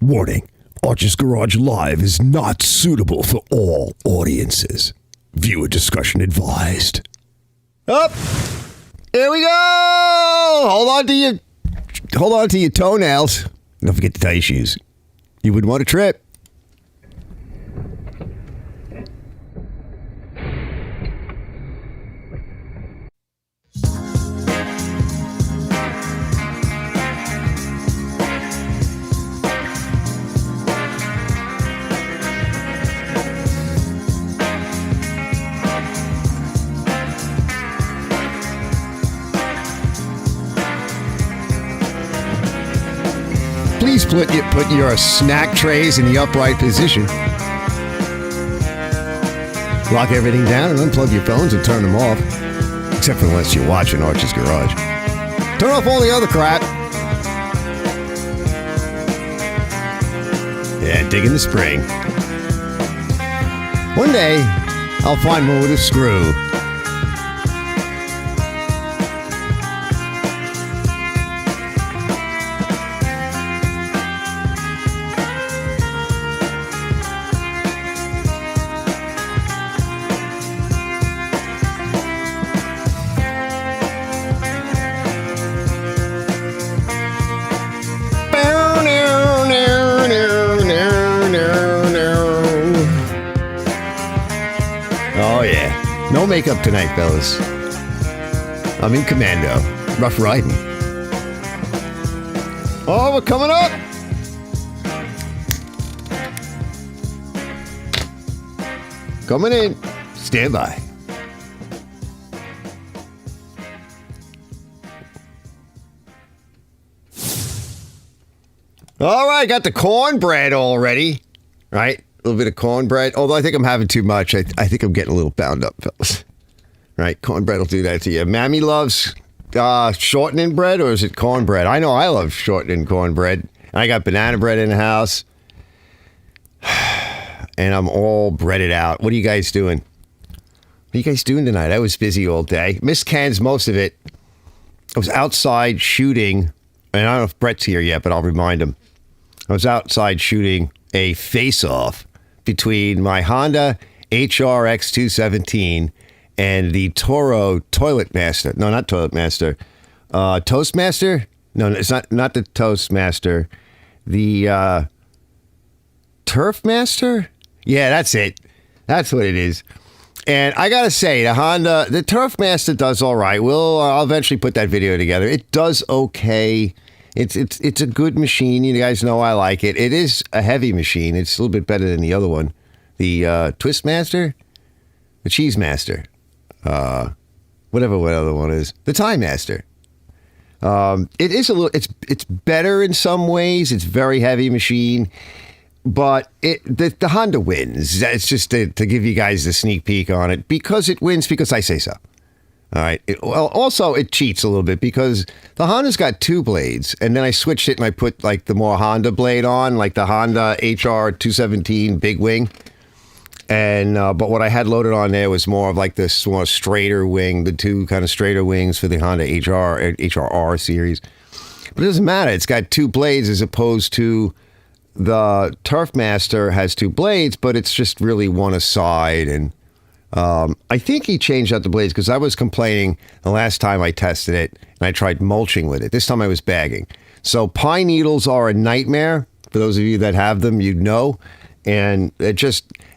Warning, Arch's Garage Live is not suitable for all audiences. Viewer discretion advised. Up! Here we go! Hold on to your toenails. Don't forget to tie your shoes. You wouldn't want to trip. Please put your snack trays in the upright position. Lock everything down and unplug your phones and turn them off. Except for unless you're watching Arch's Garage. Turn off all the other crap. Yeah, dig in the spring. One day, I'll find one with a screw. No makeup tonight, fellas. I'm in commando. Rough riding. Oh, we're coming up! Coming in. Stand by. All right, got the cornbread already. Right? A little bit of cornbread. Although I think I'm having too much. I think I'm getting a little bound up, fellas. Right? Cornbread will do that to you. Mammy loves shortening bread, or is it cornbread? I know I love shortening cornbread. I got banana bread in the house. And I'm all breaded out. What are you guys doing? What are you guys doing tonight? I was busy all day. Missed cans most of it. I was outside shooting. And I don't know if Brett's here yet, but I'll remind him. I was shooting a face-off between my Honda HRX 217 and the Toro Toilet Master. No, not Toilet Master. Toastmaster? No, it's not the Toastmaster. The Turf Master? Yeah, that's it. That's what it is. And I gotta say, the Turf Master does all right. I'll eventually put that video together. It does okay. It's a good machine. You guys know I like it. It is a heavy machine. It's a little bit better than the other one. The Twist Master? The Cheese Master. Whatever what other one is. The Time Master. It is it's better in some ways. It's a very heavy machine. But the Honda wins. It's just to give you guys the sneak peek on it. Because it wins because I say so. All right. Also, it cheats a little bit because the Honda's got two blades, and then I switched it and I put like the more Honda blade on, like the Honda HR 217 Big Wing. And but what I had loaded on there was more of like this more straighter wing, the two kind of straighter wings for the Honda HRR series. But it doesn't matter. It's got two blades as opposed to the Turf Master has two blades, but it's just really one aside. And I think he changed out the blades because I was complaining the last time I tested it and I tried mulching with it. This time I was bagging. So pine needles are a nightmare. For those of you that have them, you know. And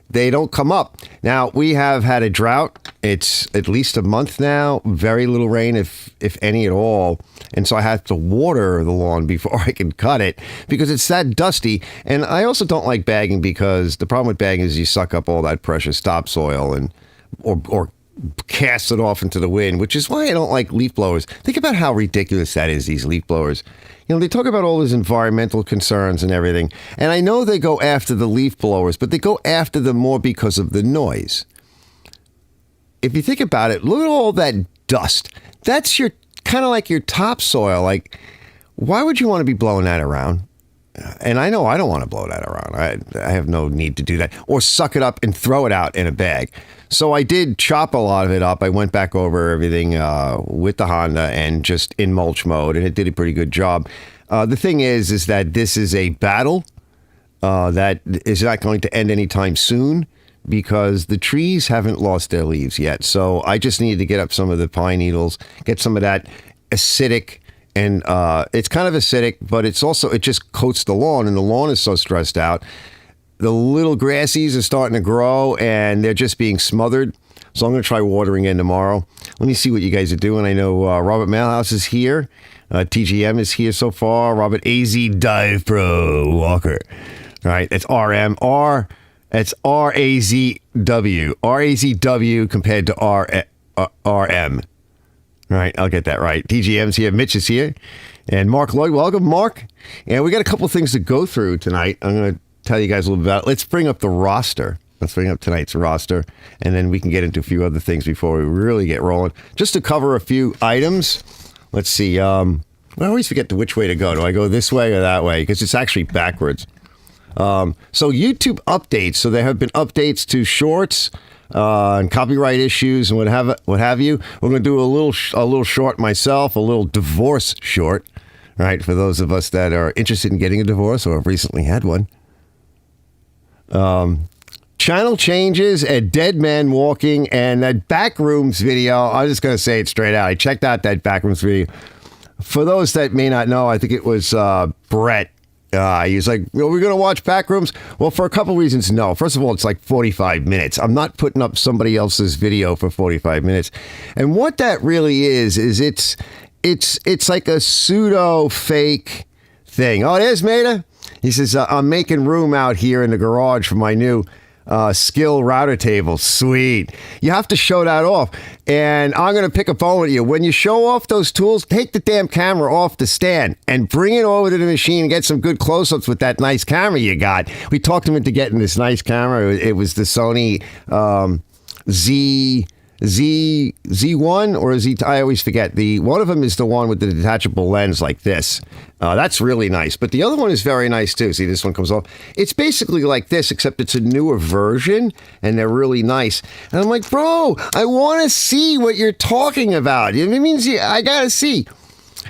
they don't come up. Now, we have had a drought. It's at least a month now. Very little rain, if any at all. And so I have to water the lawn before I can cut it because it's that dusty. And I also don't like bagging because the problem with bagging is you suck up all that precious topsoil and or cast it off into the wind, which is why I don't like leaf blowers. Think about how ridiculous that is, these leaf blowers. You know, they talk about all these environmental concerns and everything. And I know they go after the leaf blowers, but they go after them more because of the noise. If you think about it, look at all that dust. That's your kind of like your topsoil. Like, why would you want to be blowing that around? And I know I don't want to blow that around. I have no need to do that. Or suck it up and throw it out in a bag. So I did chop a lot of it up. I went back over everything with the Honda and just in mulch mode, and it did a pretty good job. The thing is that this is a battle that is not going to end anytime soon because the trees haven't lost their leaves yet. So I just needed to get up some of the pine needles, get some of that acidic, and it's kind of acidic, but it just coats the lawn, and the lawn is so stressed out. The little grassies are starting to grow, and they're just being smothered. So I'm going to try watering in tomorrow. Let me see what you guys are doing. I know Robert Mailhouse is here. TGM is here so far. Robert AZ Dive Pro Walker. All right, that's RMR. That's RAZW. RAZW compared to RM. All right, I'll get that right. TGM's here. Mitch is here. And Mark Lloyd. Welcome, Mark. And we got a couple things to go through tonight. I'm going to tell you guys a little bit about it. Let's bring up the roster. Let's bring up tonight's roster, and then we can get into a few other things before we really get rolling. Just to cover a few items. Let's see. I always forget which way to go. Do I go this way or that way? Because it's actually backwards. So YouTube updates. So there have been updates to shorts and copyright issues and what have you. We're going to do a little short myself, a little divorce short. Right, for those of us that are interested in getting a divorce or have recently had one. Channel changes, a dead man walking, and that Backrooms video. I'm just going to say it straight out. I checked out that Backrooms video. For those that may not know, I think it was Brett. He was like, well, we're going to watch Backrooms? Well, for a couple reasons, no. First of all, it's like 45 minutes. I'm not putting up somebody else's video for 45 minutes. And what that really is it's like a pseudo fake thing. Oh, there's Maida. He says, I'm making room out here in the garage for my new skill router table. Sweet. You have to show that off. And I'm going to pick a phone with you. When you show off those tools, take the damn camera off the stand and bring it over to the machine and get some good close-ups with that nice camera you got. We talked him into getting this nice camera. It was the Sony Z1 or Z. I always forget. One of them is the one with the detachable lens like this. That's really nice. But the other one is very nice too. See, this one comes off. It's basically like this, except it's a newer version, and they're really nice. And I'm like, bro, I want to see what you're talking about. It means I gotta see.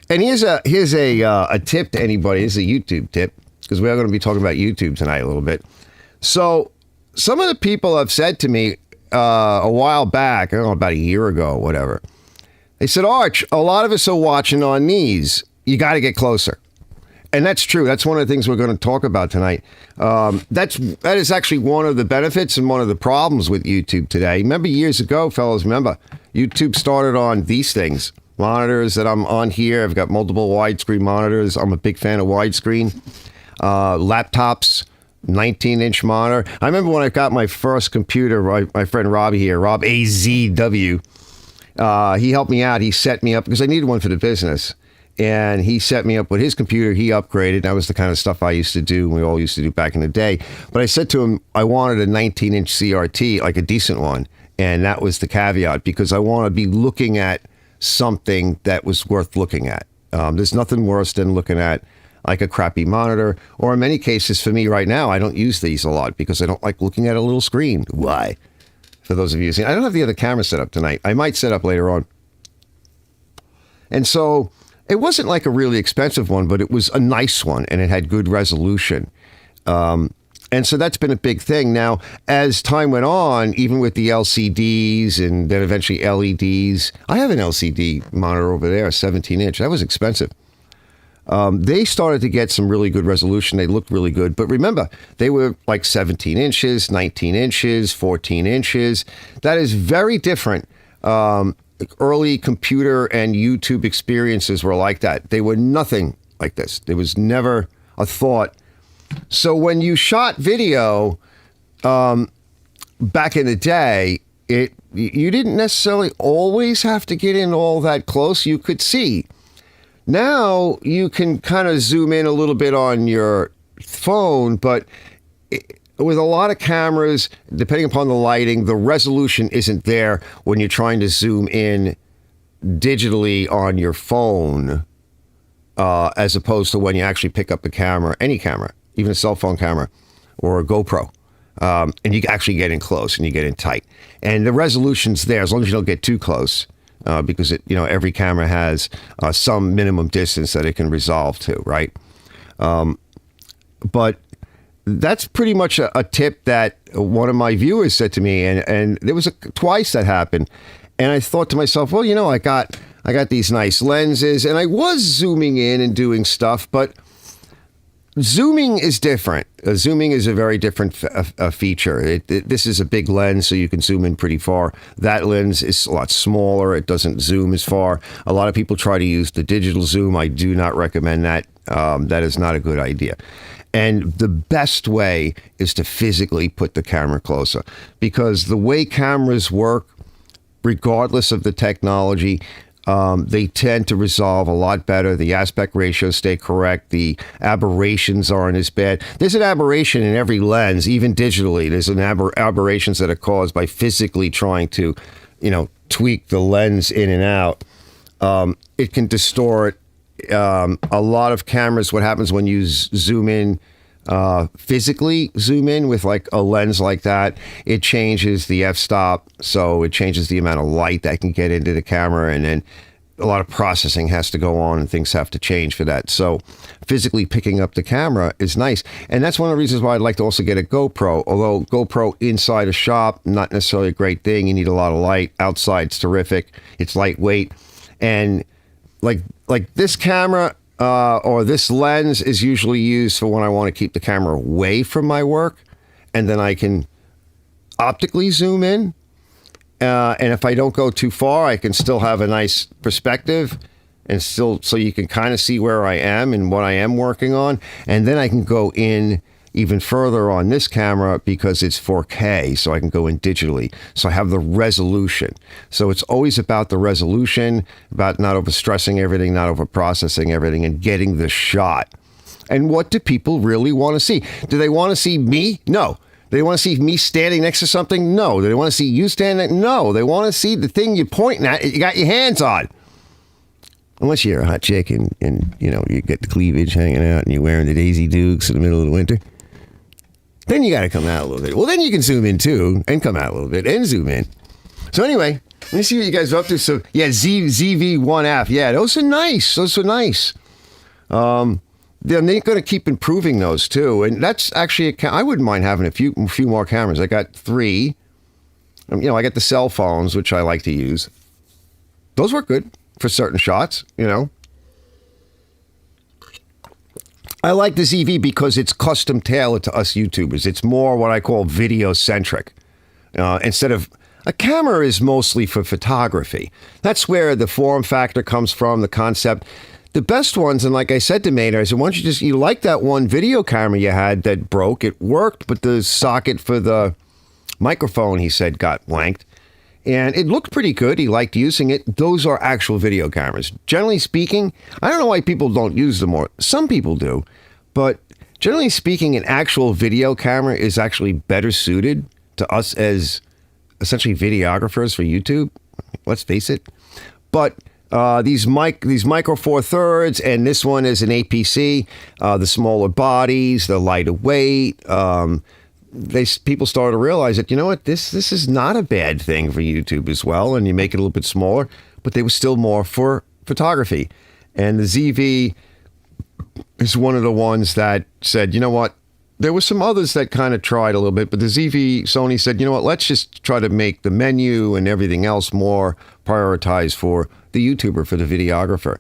And here's a tip to anybody. This is a YouTube tip because we are going to be talking about YouTube tonight a little bit. So some of the people have said to me a while back, I don't know, about a year ago or whatever, they said, Arch, a lot of us are watching on these. You got to get closer. And that's true. That's one of the things we're going to talk about tonight. That is actually one of the benefits and one of the problems with YouTube today. Remember years ago, fellas, YouTube started on these things. Monitors that I'm on here. I've got multiple widescreen monitors. I'm a big fan of widescreen. Laptops. 19-inch monitor. I remember when I got my first computer, my friend Robbie here, Rob AZW, he helped me out. He set me up because I needed one for the business. And he set me up with his computer. He upgraded. That was the kind of stuff I used to do. We all used to do back in the day. But I said to him, I wanted a 19-inch CRT, like a decent one. And that was the caveat because I want to be looking at something that was worth looking at. There's nothing worse than looking at like a crappy monitor, or in many cases for me right now, I don't use these a lot because I don't like looking at a little screen. Why? For those of you seeing, I don't have the other camera set up tonight. I might set up later on. And so it wasn't like a really expensive one, but it was a nice one and it had good resolution. And so that's been a big thing. Now, as time went on, even with the LCDs and then eventually LEDs, I have an LCD monitor over there, a 17-inch. That was expensive. They started to get some really good resolution. They looked really good. But remember, they were like 17 inches, 19 inches, 14 inches. That is very different. Early computer and YouTube experiences were like that. They were nothing like this. There was never a thought. So when you shot video back in the day, you didn't necessarily always have to get in all that close. You could see. Now you can kind of zoom in a little bit on your phone, but with a lot of cameras, depending upon the lighting, the resolution isn't there when you're trying to zoom in digitally on your phone, as opposed to when you actually pick up the camera, any camera, even a cell phone camera or a GoPro. And you actually get in close and you get in tight. And the resolution's there as long as you don't get too close. Because every camera has some minimum distance that it can resolve to, right? But that's pretty much a tip that one of my viewers said to me, and there was twice that happened, and I thought to myself, well, I got these nice lenses, and I was zooming in and doing stuff, but zooming is different. Zooming is a very different feature. This is a big lens, so you can zoom in pretty far. That lens is a lot smaller. It doesn't zoom as far. A lot of people try to use the digital zoom. I do not recommend that. That is not a good idea. And the best way is to physically put the camera closer, because the way cameras work, regardless of the technology, they tend to resolve a lot better. The aspect ratios stay correct. The aberrations aren't as bad. There's an aberration in every lens, even digitally. There's an aberrations that are caused by physically trying to, tweak the lens in and out. It can distort a lot of cameras. What happens when you zoom in, physically zoom in with like a lens like that, it changes the f-stop, so it changes the amount of light that can get into the camera, and then a lot of processing has to go on and things have to change for that. So physically picking up the camera is nice, and that's one of the reasons why I'd like to also get a GoPro. Although GoPro inside a shop, not necessarily a great thing. You need a lot of light. Outside, it's terrific. It's lightweight, and like this camera or this lens is usually used for when I want to keep the camera away from my work, and then I can optically zoom in. And if I don't go too far, I can still have a nice perspective, and still, so you can kind of see where I am and what I am working on. And then I can go in even further on this camera because it's 4K, so I can go in digitally. So I have the resolution. So it's always about the resolution, about not overstressing everything, not overprocessing everything, and getting the shot. And what do people really want to see? Do they want to see me? No. Do they want to see me standing next to something? No. Do they want to see you standing? No. They want to see the thing you're pointing at, you got your hands on. Unless you're a hot chick and you get the cleavage hanging out and you're wearing the Daisy Dukes in the middle of the winter. Then you got to come out a little bit. Well, then you can zoom in too and come out a little bit and zoom in. So anyway, let me see what you guys are up to. So yeah, ZV1F. Yeah, those are nice. Those are nice. They're going to keep improving those too. And that's actually, I wouldn't mind having a few more cameras. I got 3. I got the cell phones, which I like to use. Those work good for certain shots, I like the ZV because it's custom tailored to us YouTubers. It's more what I call video centric. Instead of a camera is mostly for photography. That's where the form factor comes from, the concept. The best ones, and like I said to Maynard, I said, why don't you like that one video camera you had that broke? It worked, but the socket for the microphone, he said, got wanked. And it looked pretty good. He liked using it. Those are actual video cameras. Generally speaking, I don't know why people don't use them more. Some people do. But generally speaking, an actual video camera is actually better suited to us as essentially videographers for YouTube. Let's face it. But these Micro Four Thirds, and this one is an APC, the smaller bodies, the lighter weight, people started to realize that, this is not a bad thing for YouTube as well, and you make it a little bit smaller, but they were still more for photography. And the ZV is one of the ones that said, there were some others that kind of tried a little bit, but the ZV, Sony said, let's just try to make the menu and everything else more prioritized for the YouTuber, for the videographer,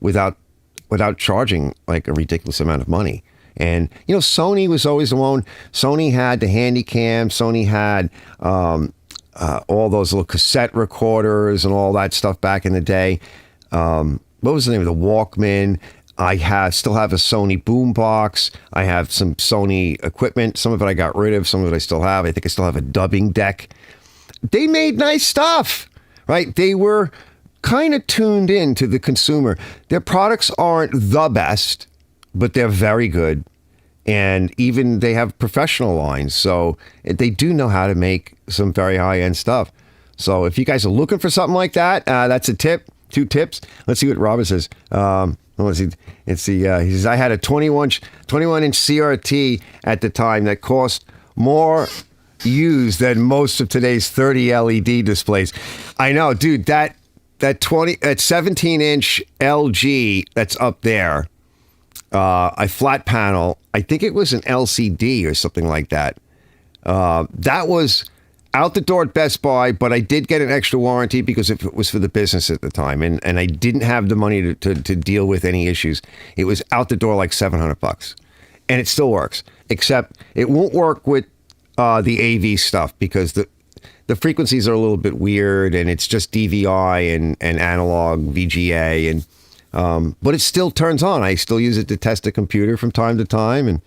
without charging like a ridiculous amount of money. And, Sony was always the one. Sony had the Handycam. Sony had all those little cassette recorders and all that stuff back in the day. What was the name of the Walkman? I still have a Sony boombox. I have some Sony equipment. Some of it I got rid of. Some of it I still have. I think I still have a dubbing deck. They made nice stuff, right? They were kind of tuned in to the consumer. Their products aren't the best, but they're very good. And even they have professional lines. So they do know how to make some very high-end stuff. So if you guys are looking for something like that, that's a tip. 2 tips. Let's see what Robert says. He says, I had a 21-inch CRT at the time that cost more used than most of today's 30 LED displays. I know, dude, that 17-inch LG that's up there, a flat panel. I think it was an LCD or something like that. That was out the door at Best Buy, but I did get an extra warranty because it was for the business at the time, and I didn't have the money to deal with any issues. It was out the door like $700, and it still works, except it won't work with the AV stuff because the frequencies are a little bit weird, and it's just DVI and analog VGA, and but it still turns on. I still use it to test a computer from time to time, and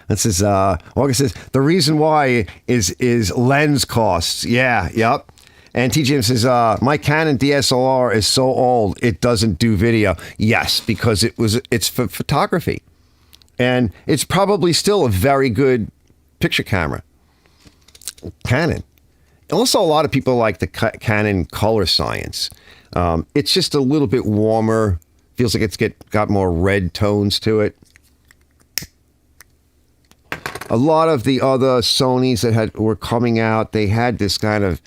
this is August says the reason why is lens costs. Yeah, yep. And TJM says my Canon DSLR is so old it doesn't do video. Yes, because it's for photography, and it's probably still a very good picture camera. Canon. Also, a lot of people like the Canon Color Science. It's just a little bit warmer. Feels like it's got more red tones to it. A lot of the other Sonys that were coming out, they had this kind of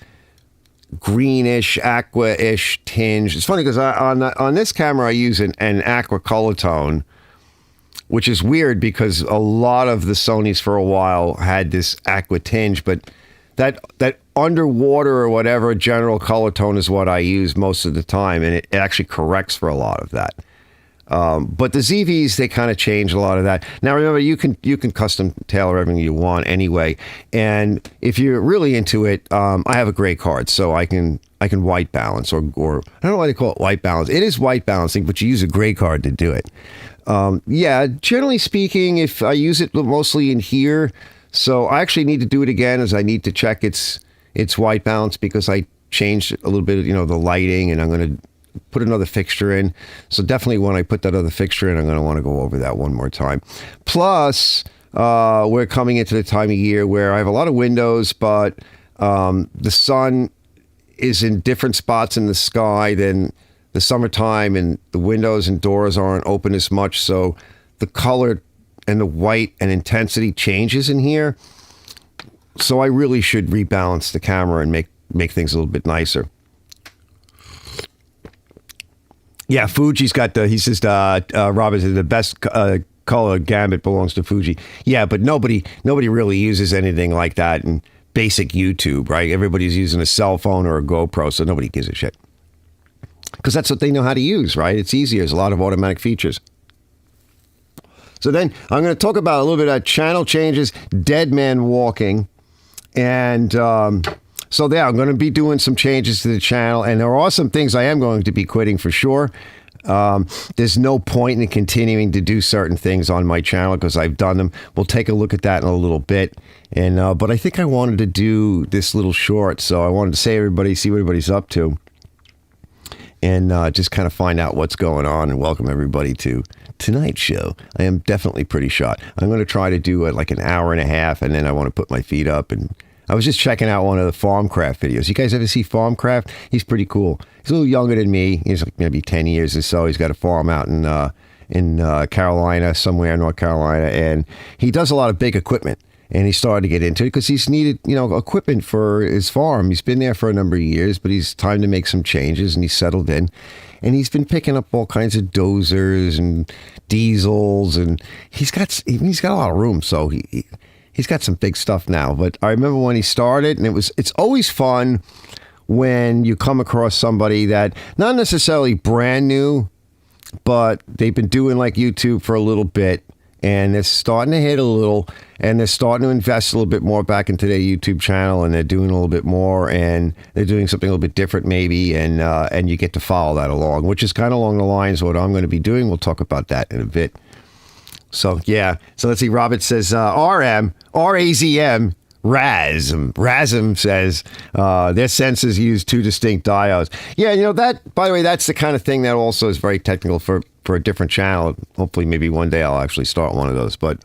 greenish, aqua-ish tinge. It's funny because on this camera I use an aqua color tone, which is weird because a lot of the Sonys for a while had this aqua tinge, but that underwater or whatever general color tone is what I use most of the time, and it actually corrects for a lot of that. But the ZVs, they kind of change a lot of that. Now, remember, you can custom tailor everything you want anyway. And if you're really into it, I have a gray card, so I can white balance or I don't know why they call it white balance. It is white balancing, but you use a gray card to do it. Yeah, generally speaking, if I use it mostly in here, so I actually need to do it again as I need to check its white balance because I changed a little bit of, the lighting, and I'm going to put another fixture in. So definitely when I put that other fixture in, I'm going to want to go over that one more time. Plus, we're coming into the time of year where I have a lot of windows, but the sun is in different spots in the sky than the summertime, and the windows and doors aren't open as much. So the color and the white and intensity changes in here. So I really should rebalance the camera and make things a little bit nicer. Yeah, Fuji's got he says, Robert says the best color gamut belongs to Fuji. Yeah, but nobody really uses anything like that in basic YouTube, right? Everybody's using a cell phone or a GoPro, so nobody gives a shit. Because that's what they know how to use, right? It's easier. There's a lot of automatic features. So then I'm going to talk about a little bit of channel changes, Dead Man Walking, and so there, I'm going to be doing some changes to the channel, and there are some things I am going to be quitting for sure. There's no point in continuing to do certain things on my channel because I've done them. We'll take a look at that in a little bit. And but I think I wanted to do this little short, so I wanted to see what everybody's up to, and just kind of find out what's going on and welcome everybody to tonight's show. I am definitely pretty shot. I'm going to try to do like an hour and a half, and then I want to put my feet up. And I was just checking out one of the Farmcraft videos. You guys ever see Farmcraft? He's pretty cool. He's a little younger than me. He's like maybe 10 years or so. He's got a farm out in Carolina, somewhere in North Carolina, and he does a lot of big equipment. And he started to get into it because he's needed, equipment for his farm. He's been there for a number of years, but he's time to make some changes, and he's settled in. And he's been picking up all kinds of dozers and diesels, and he's got a lot of room, so he's got some big stuff now. But I remember when he started, and it's always fun when you come across somebody that not necessarily brand new, but they've been doing like YouTube for a little bit, and they're starting to hit a little, and they're starting to invest a little bit more back into their YouTube channel, and they're doing a little bit more, and they're doing something a little bit different maybe, and you get to follow that along, which is kind of along the lines of what I'm going to be doing. We'll talk about that in a bit. So, yeah. So let's see. Robert says, R-A-Z-M, Razm says, their sensors use two distinct diodes. Yeah, that, by the way, that's the kind of thing that also is very technical for a different channel. Hopefully, maybe one day I'll actually start one of those. But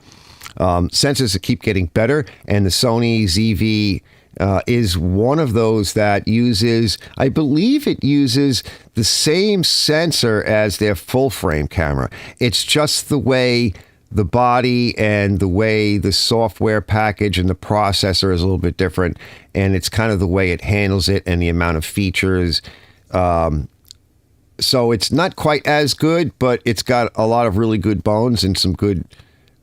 sensors that keep getting better, and the Sony ZV is one of those that uses, I believe it uses the same sensor as their full frame camera. It's just the way the body and the way the software package and the processor is a little bit different, and it's kind of the way it handles it and the amount of features So it's not quite as good, but it's got a lot of really good bones and some good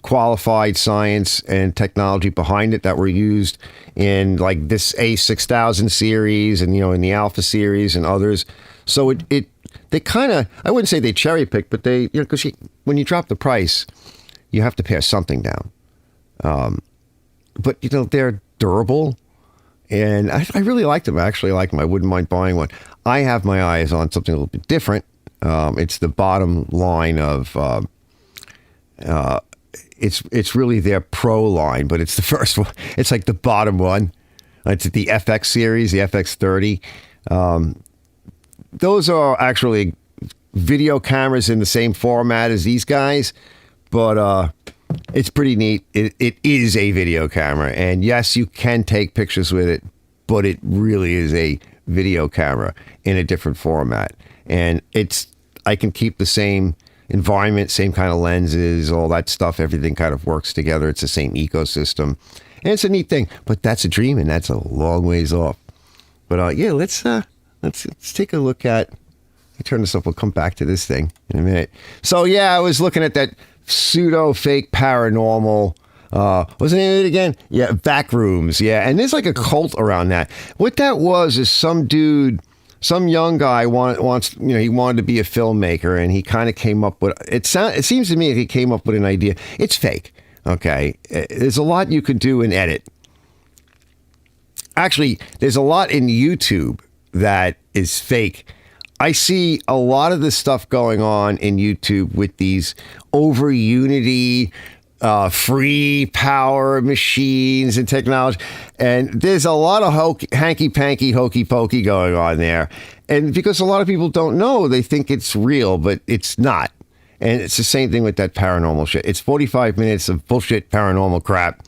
qualified science and technology behind it that were used in like this A6000 series and, in the Alpha series and others. So they kind of, I wouldn't say they cherry pick, but they, because when you drop the price, you have to pass something down. But, they're durable. And I really like them. I actually like them. I wouldn't mind buying one. I have my eyes on something a little bit different. It's the bottom line of, it's really their Pro line, but it's the first one. It's like the bottom one. It's the FX series, the FX30. Those are actually video cameras in the same format as these guys, but it's pretty neat. It is a video camera, and yes, you can take pictures with it, but it really is a video camera in a different format. And I can keep the same environment, same kind of lenses, all that stuff. Everything kind of works together. It's the same ecosystem, and it's a neat thing. But that's a dream, and that's a long ways off. But yeah, let's take a look at. Let me turn this up. We'll come back to this thing in a minute. So yeah, I was looking at that pseudo fake paranormal. What's the name of it again? Yeah, Backrooms. Yeah, and there's like a cult around that. What that was is some dude, some young guy he wanted to be a filmmaker, and he kind of came up with it. It seems to me that he came up with an idea. It's fake. Okay, there's a lot you could do in edit. Actually, there's a lot in YouTube that is fake. I see a lot of this stuff going on in YouTube with these over Unity, free power machines and technology. And there's a lot of hanky-panky, hokey-pokey going on there. And because a lot of people don't know, they think it's real, but it's not. And it's the same thing with that paranormal shit. It's 45 minutes of bullshit paranormal crap.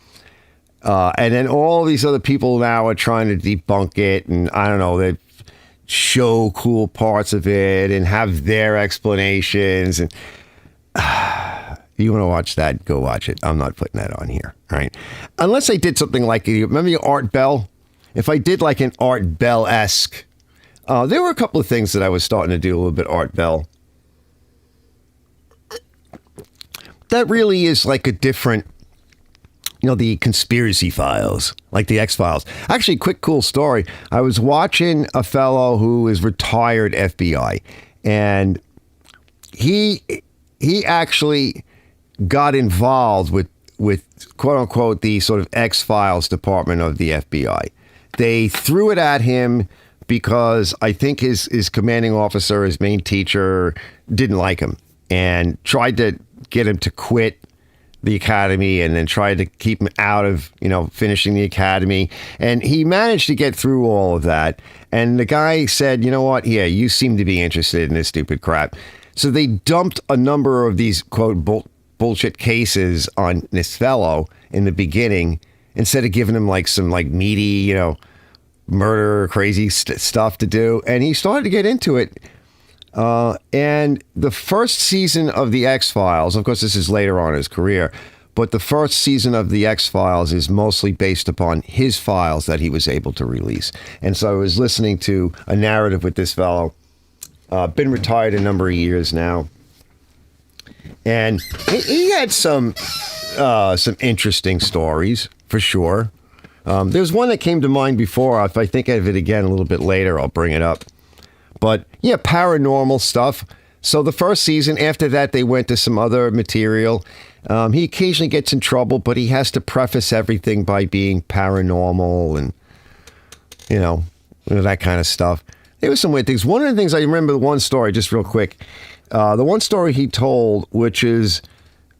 And then all these other people now are trying to debunk it. And I don't know, they show cool parts of it and have their explanations. And you want to watch that, go watch it. I'm not putting that on here, all right? Unless I did something like, remember your Art Bell? If I did like an Art Bell-esque, there were a couple of things that I was starting to do a little bit Art Bell. That really is like a different, the conspiracy files, like the X-Files. Actually, quick, cool story. I was watching a fellow who is retired FBI, and he actually got involved with quote unquote the sort of X-Files department of the FBI. They threw it at him because I think his commanding officer, his main teacher, didn't like him and tried to get him to quit the academy, and then tried to keep him out of, finishing the academy. And he managed to get through all of that. And the guy said, you know what? Yeah, you seem to be interested in this stupid crap. So they dumped a number of these, quote, bullshit cases on this fellow in the beginning, instead of giving him like some like meaty, murder, crazy stuff to do. And he started to get into it. And the first season of the X-Files, of course, this is later on in his career, but the first season of the X-Files is mostly based upon his files that he was able to release. And so I was listening to a narrative with this fellow, been retired a number of years now. And he had some interesting stories, for sure. There's one that came to mind before. If I think of it again a little bit later, I'll bring it up. But yeah, paranormal stuff. So the first season, after that, they went to some other material. He occasionally gets in trouble, but he has to preface everything by being paranormal and, that kind of stuff. There were some weird things. One of the things I remember, one story, just real quick. The one story he told, which is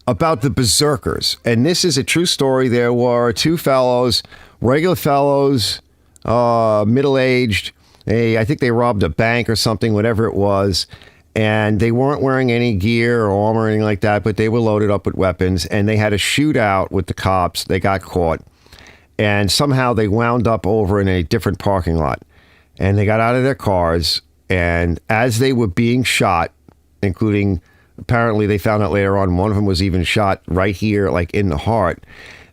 about the Berserkers. And this is a true story. There were two fellows, regular fellows, middle-aged. I think they robbed a bank or something, whatever it was. And they weren't wearing any gear or armor or anything like that, but they were loaded up with weapons. And they had a shootout with the cops. They got caught. And somehow they wound up over in a different parking lot. And they got out of their cars. And as they were being shot, including, apparently they found out later on, one of them was even shot right here, like in the heart.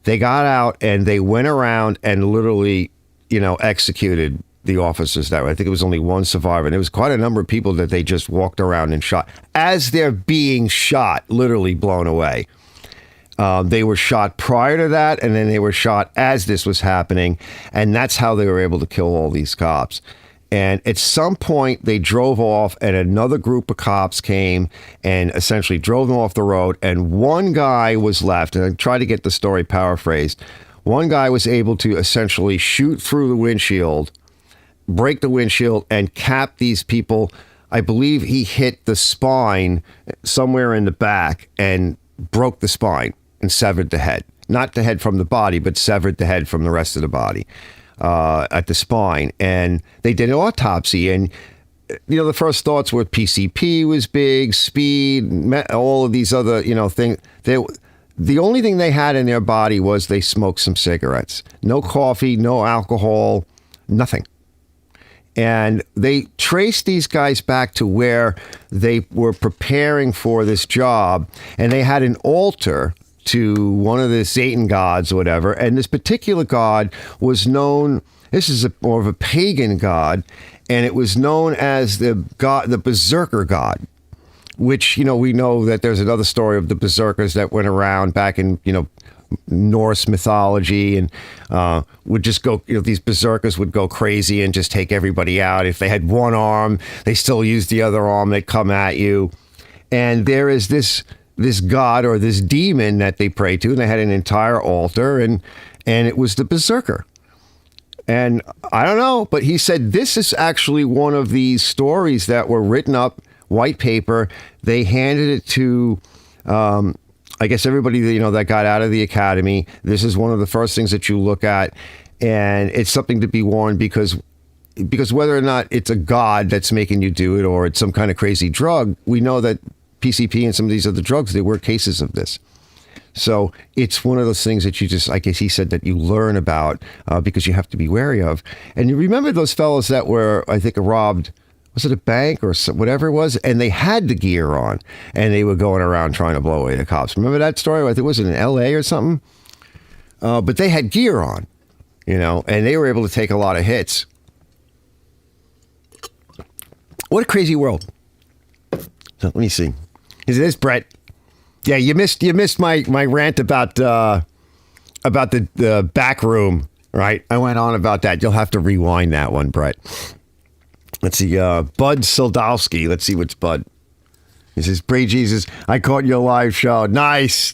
They got out and they went around and literally, executed the officers that way. I think it was only one survivor. And there was quite a number of people that they just walked around and shot as they're being shot, literally blown away. They were shot prior to that, and then they were shot as this was happening. And that's how they were able to kill all these cops. And at some point, they drove off, and another group of cops came and essentially drove them off the road. And one guy was left, and I tried to get the story paraphrased. One guy was able to essentially shoot through the windshield, break the windshield, and cap these people. I believe he hit the spine somewhere in the back and broke the spine and severed the head. Not the head from the body, but severed the head from the rest of the body at the spine. And they did an autopsy. And, the first thoughts were PCP was big, speed, all of these other, things. The only thing they had in their body was they smoked some cigarettes. No coffee, no alcohol, nothing. And they traced these guys back to where they were preparing for this job, and they had an altar to one of the Satan gods or whatever. And this particular god was known, this is more of a pagan god, and it was known as the Berserker god, which, we know that there's another story of the Berserkers that went around back in, Norse mythology, and would just go, these berserkers would go crazy and just take everybody out. If they had one arm, they still used the other arm, they'd come at you. And there is this god or this demon that they pray to, and they had an entire altar, and it was the Berserker. And I don't know, but he said this is actually one of these stories that were written up, white paper. They handed it to I guess everybody that got out of the academy. This is one of the first things that you look at, and it's something to be warned because whether or not it's a god that's making you do it or it's some kind of crazy drug, we know that PCP and some of these other drugs, there were cases of this. So it's one of those things that you just, I guess he said, that you learn about because you have to be wary of. And you remember those fellows that were, I think, robbed, was it a bank or whatever it was? And they had the gear on, and they were going around trying to blow away the cops. Remember that story? I think it was in L.A. or something. But they had gear on, and they were able to take a lot of hits. What a crazy world. So let me see. Is this Brett? Yeah, you missed my rant about the back room, right? I went on about that. You'll have to rewind that one, Brett. Let's see, Bud Soldowski. Let's see what's Bud. He says, "Pray Jesus, I caught your live show." Nice.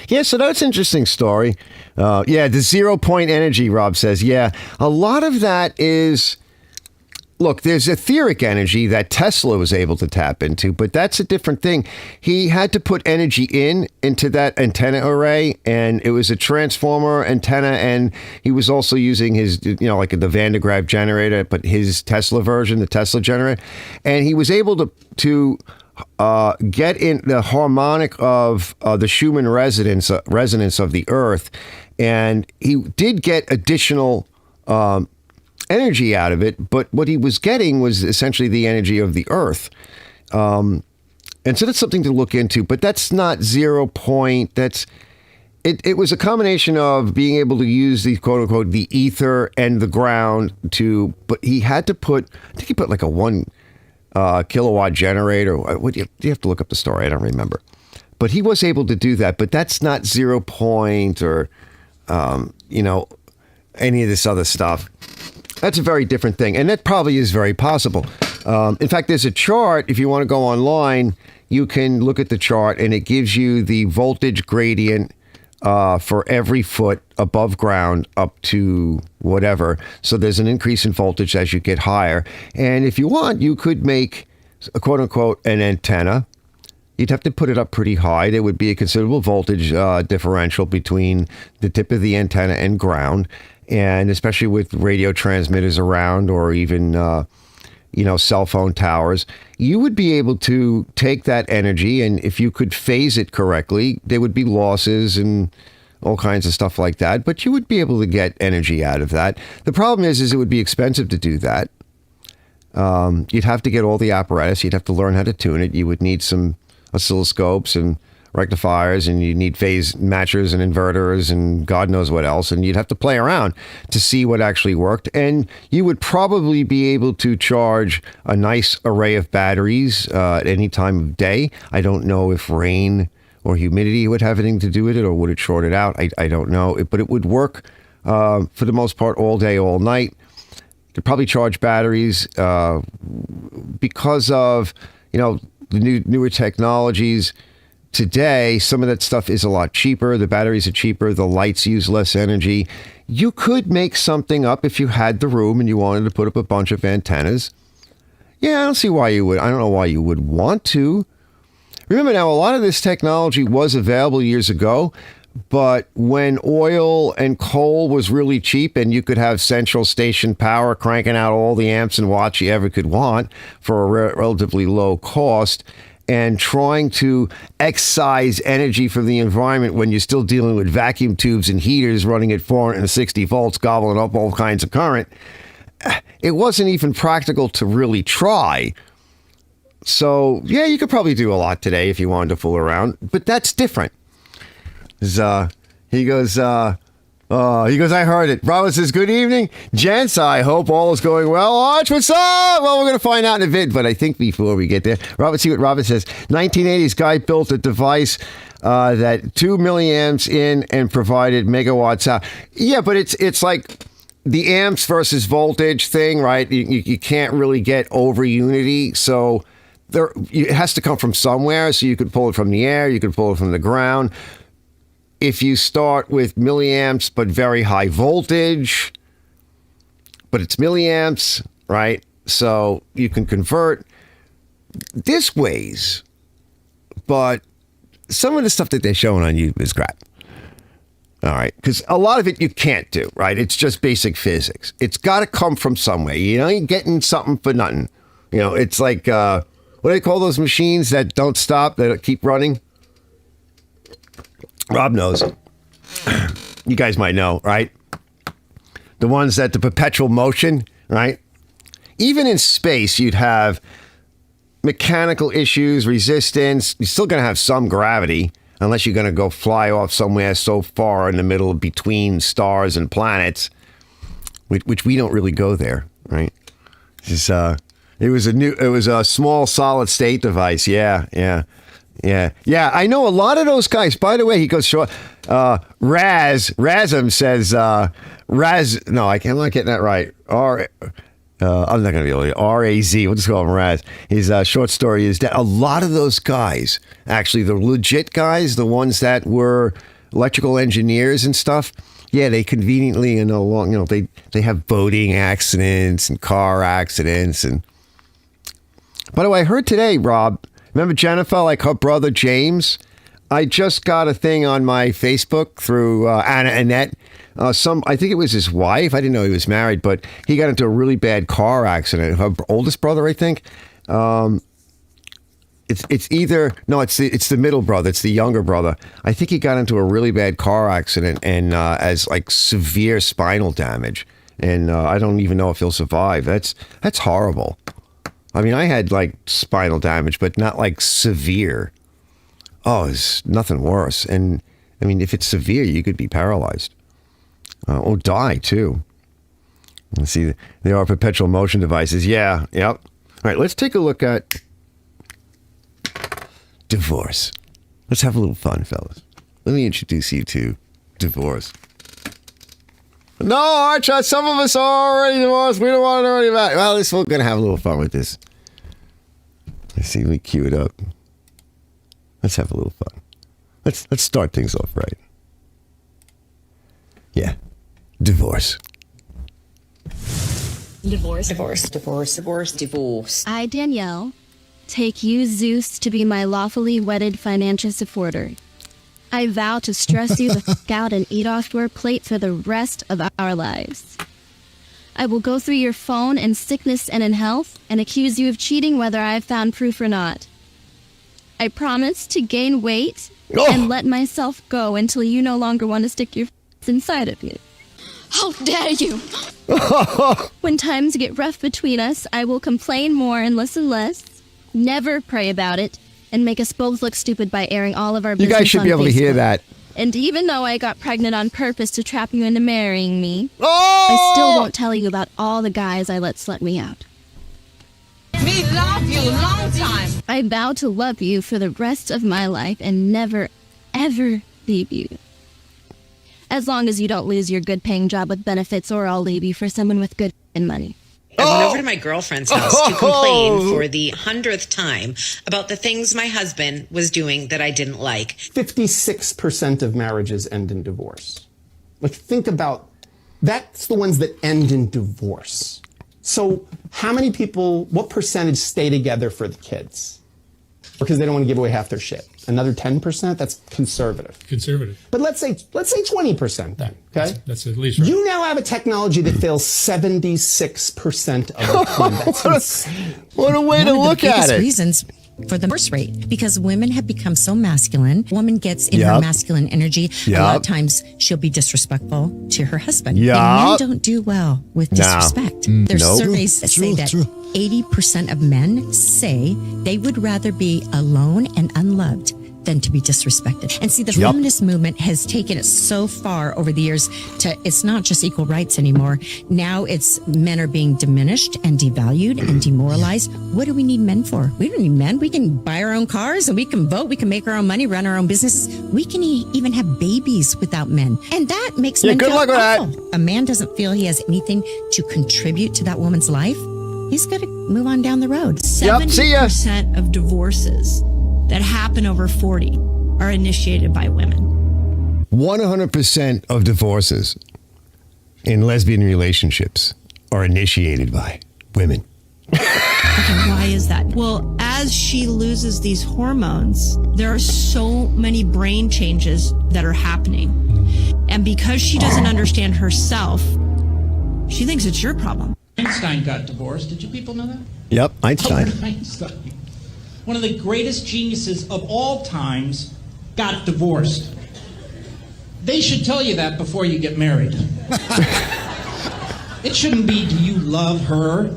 Yeah, so that's an interesting story. The 0 point energy, Rob says. Yeah, a lot of that is, look, there's etheric energy that Tesla was able to tap into, but that's a different thing. He had to put energy into that antenna array, and it was a transformer antenna, and he was also using his, like the Van de Graaff generator, but his Tesla version, the Tesla generator, and he was able to get in the harmonic of the Schumann resonance of the Earth, and he did get additional energy out of it, but what he was getting was essentially the energy of the Earth. And so that's something to look into, but that's not 0 point. It was a combination of being able to use the quote unquote the ether and the ground but he had to I think he put like a 1 kilowatt generator. You have to look up the story. I don't remember, but he was able to do that, but that's not 0 point or, any of this other stuff. That's a very different thing, and that probably is very possible. In fact, there's a chart. If you want to go online, you can look at the chart, and it gives you the voltage gradient for every foot above ground up to whatever. So there's an increase in voltage as you get higher. And if you want, you could make a quote-unquote an antenna. You'd have to put it up pretty high. There would be a considerable voltage differential between the tip of the antenna and ground. And especially with radio transmitters around, or even, cell phone towers, you would be able to take that energy, and if you could phase it correctly, there would be losses and all kinds of stuff like that, but you would be able to get energy out of that. The problem is it would be expensive to do that. You'd have to get all the apparatus. You'd have to learn how to tune it. You would need some oscilloscopes and rectifiers, and you need phase matchers and inverters and God knows what else. And you'd have to play around to see what actually worked. And you would probably be able to charge a nice array of batteries at any time of day. I don't know if rain or humidity would have anything to do with it, or would it short it out? I don't know. But it would work for the most part all day, all night. You could probably charge batteries because of, the newer technologies. Today, some of that stuff is a lot cheaper. The batteries are cheaper. The lights use less energy. You could make something up if you had the room and you wanted to put up a bunch of antennas. Yeah, I don't see why you would. I don't know why you would want to. Remember now, a lot of this technology was available years ago, but when oil and coal was really cheap and you could have central station power cranking out all the amps and watts you ever could want for a relatively low cost, and trying to excise energy from the environment when you're still dealing with vacuum tubes and heaters running at 460 volts, gobbling up all kinds of current, it wasn't even practical to really try. So, yeah, you could probably do a lot today if you wanted to fool around, but that's different. He goes, I heard it. Robert says, good evening, gents. I hope all is going well. Arch, what's up? Well, we're going to find out in a bit, but I think before we get there, see what Robert says. 1980s guy built a device that 2 milliamps in and provided megawatts out. Yeah, but it's like the amps versus voltage thing, right? You can't really get over unity, so it has to come from somewhere. So you could pull it from the air, you could pull it from the ground. If you start with milliamps but very high voltage, but it's milliamps, right? So you can convert this ways, but some of the stuff that they're showing on YouTube is crap. All right, because a lot of it you can't do, right? It's just basic physics. It's got to come from somewhere. You ain't getting something for nothing. It's like, what do they call those machines that don't stop, that keep running? Rob knows. You guys might know, right? The ones that the perpetual motion, right? Even in space, you'd have mechanical issues, resistance. You're still going to have some gravity, unless you're going to go fly off somewhere so far in the middle between stars and planets, which we don't really go there, right? It was a small solid state device. Yeah. I know a lot of those guys. By the way, he goes short. Razum says, no, I'm not getting that right. I'm not going to be able to. R-A-Z, we'll just call him Raz. His short story is that a lot of those guys, actually the legit guys, the ones that were electrical engineers and stuff, yeah, they conveniently and along, they have boating accidents and car accidents. And by the way, I heard today, Rob, remember Jennifer, like her brother James? I just got a thing on my Facebook through Anna Annette. I think it was his wife. I didn't know he was married, but he got into a really bad car accident. Her oldest brother, I think. It's the middle brother. It's the younger brother. I think he got into a really bad car accident and as like severe spinal damage. And I don't even know if he'll survive. That's horrible. I mean, I had like spinal damage, but not like severe. Oh, it's nothing worse. And I mean, if it's severe, you could be paralyzed. Or die, too. Let's see. There are perpetual motion devices. Yeah. Yep. All right. Let's take a look at divorce. Let's have a little fun, fellas. Let me introduce you to divorce. No, Archer, some of us are already divorced. We don't want to know anything about it. Well, we're going to have a little fun with this. Let's see. Let me cue it up. Let's have a little fun. Let's start things off right. Yeah. Divorce. Divorce. I, Danielle, take you, Zeus, to be my lawfully wedded financial supporter. I vow to stress you the fuck out and eat off your plate for the rest of our lives. I will go through your phone in sickness and in health and accuse you of cheating whether I have found proof or not. I promise to gain weight and let myself go until you no longer want to stick your inside of me. How dare you! When times get rough between us, I will complain more and listen less, never pray about it, and make us both look stupid by airing all of our You business guys should on be able to hear Facebook. that. And even though I got pregnant on purpose to trap you into marrying me, Oh! I still won't tell you about all the guys I let slut me out. Me love you long time. I vow to love you for the rest of my life and never, ever leave you. As long as you don't lose your good-paying job with benefits, or I'll leave you for someone with good money. I went over to my girlfriend's house to complain for the 100th time about the things my husband was doing that I didn't like. 56% of marriages end in divorce. Like, think about, that's the ones that end in divorce. So how many people, what percentage stay together for the kids? Because they don't want to give away half their shit. Another 10%? That's conservative. Conservative. But let's say 20% then, okay? That's at least right. You now have a technology that fails 76% of the time. That's insane. What a way to One of look the at biggest it. reasons for the divorce rate, because women have become so masculine. Woman gets in her Yep. masculine energy. Yep. A lot of times she'll be disrespectful to her husband. Yep. And men don't do well with disrespect. There's Nope. surveys that say that 80% of men say they would rather be alone and unloved than to be disrespected. And see, the Yep. feminist movement has taken it so far over the years to, it's not just equal rights anymore. Now it's men are being diminished and devalued and demoralized. What do we need men for? We don't need men. We can buy our own cars and we can vote. We can make our own money, run our own business. We can even have babies without men. And that makes men good feel luck with that. awful. A man doesn't feel he has anything to contribute to that woman's life. He's got to move on down the road. Yep, see ya. 70% of divorces that happen over 40 are initiated by women. 100% of divorces in lesbian relationships are initiated by women. Okay, why is that? Well, as she loses these hormones, there are so many brain changes that are happening. And because she doesn't understand herself, she thinks it's your problem. Einstein got divorced. Did you people know that? Yep, Einstein. Albert Einstein. One of the greatest geniuses of all times got divorced. They should tell you that before you get married. It shouldn't be, do you love her?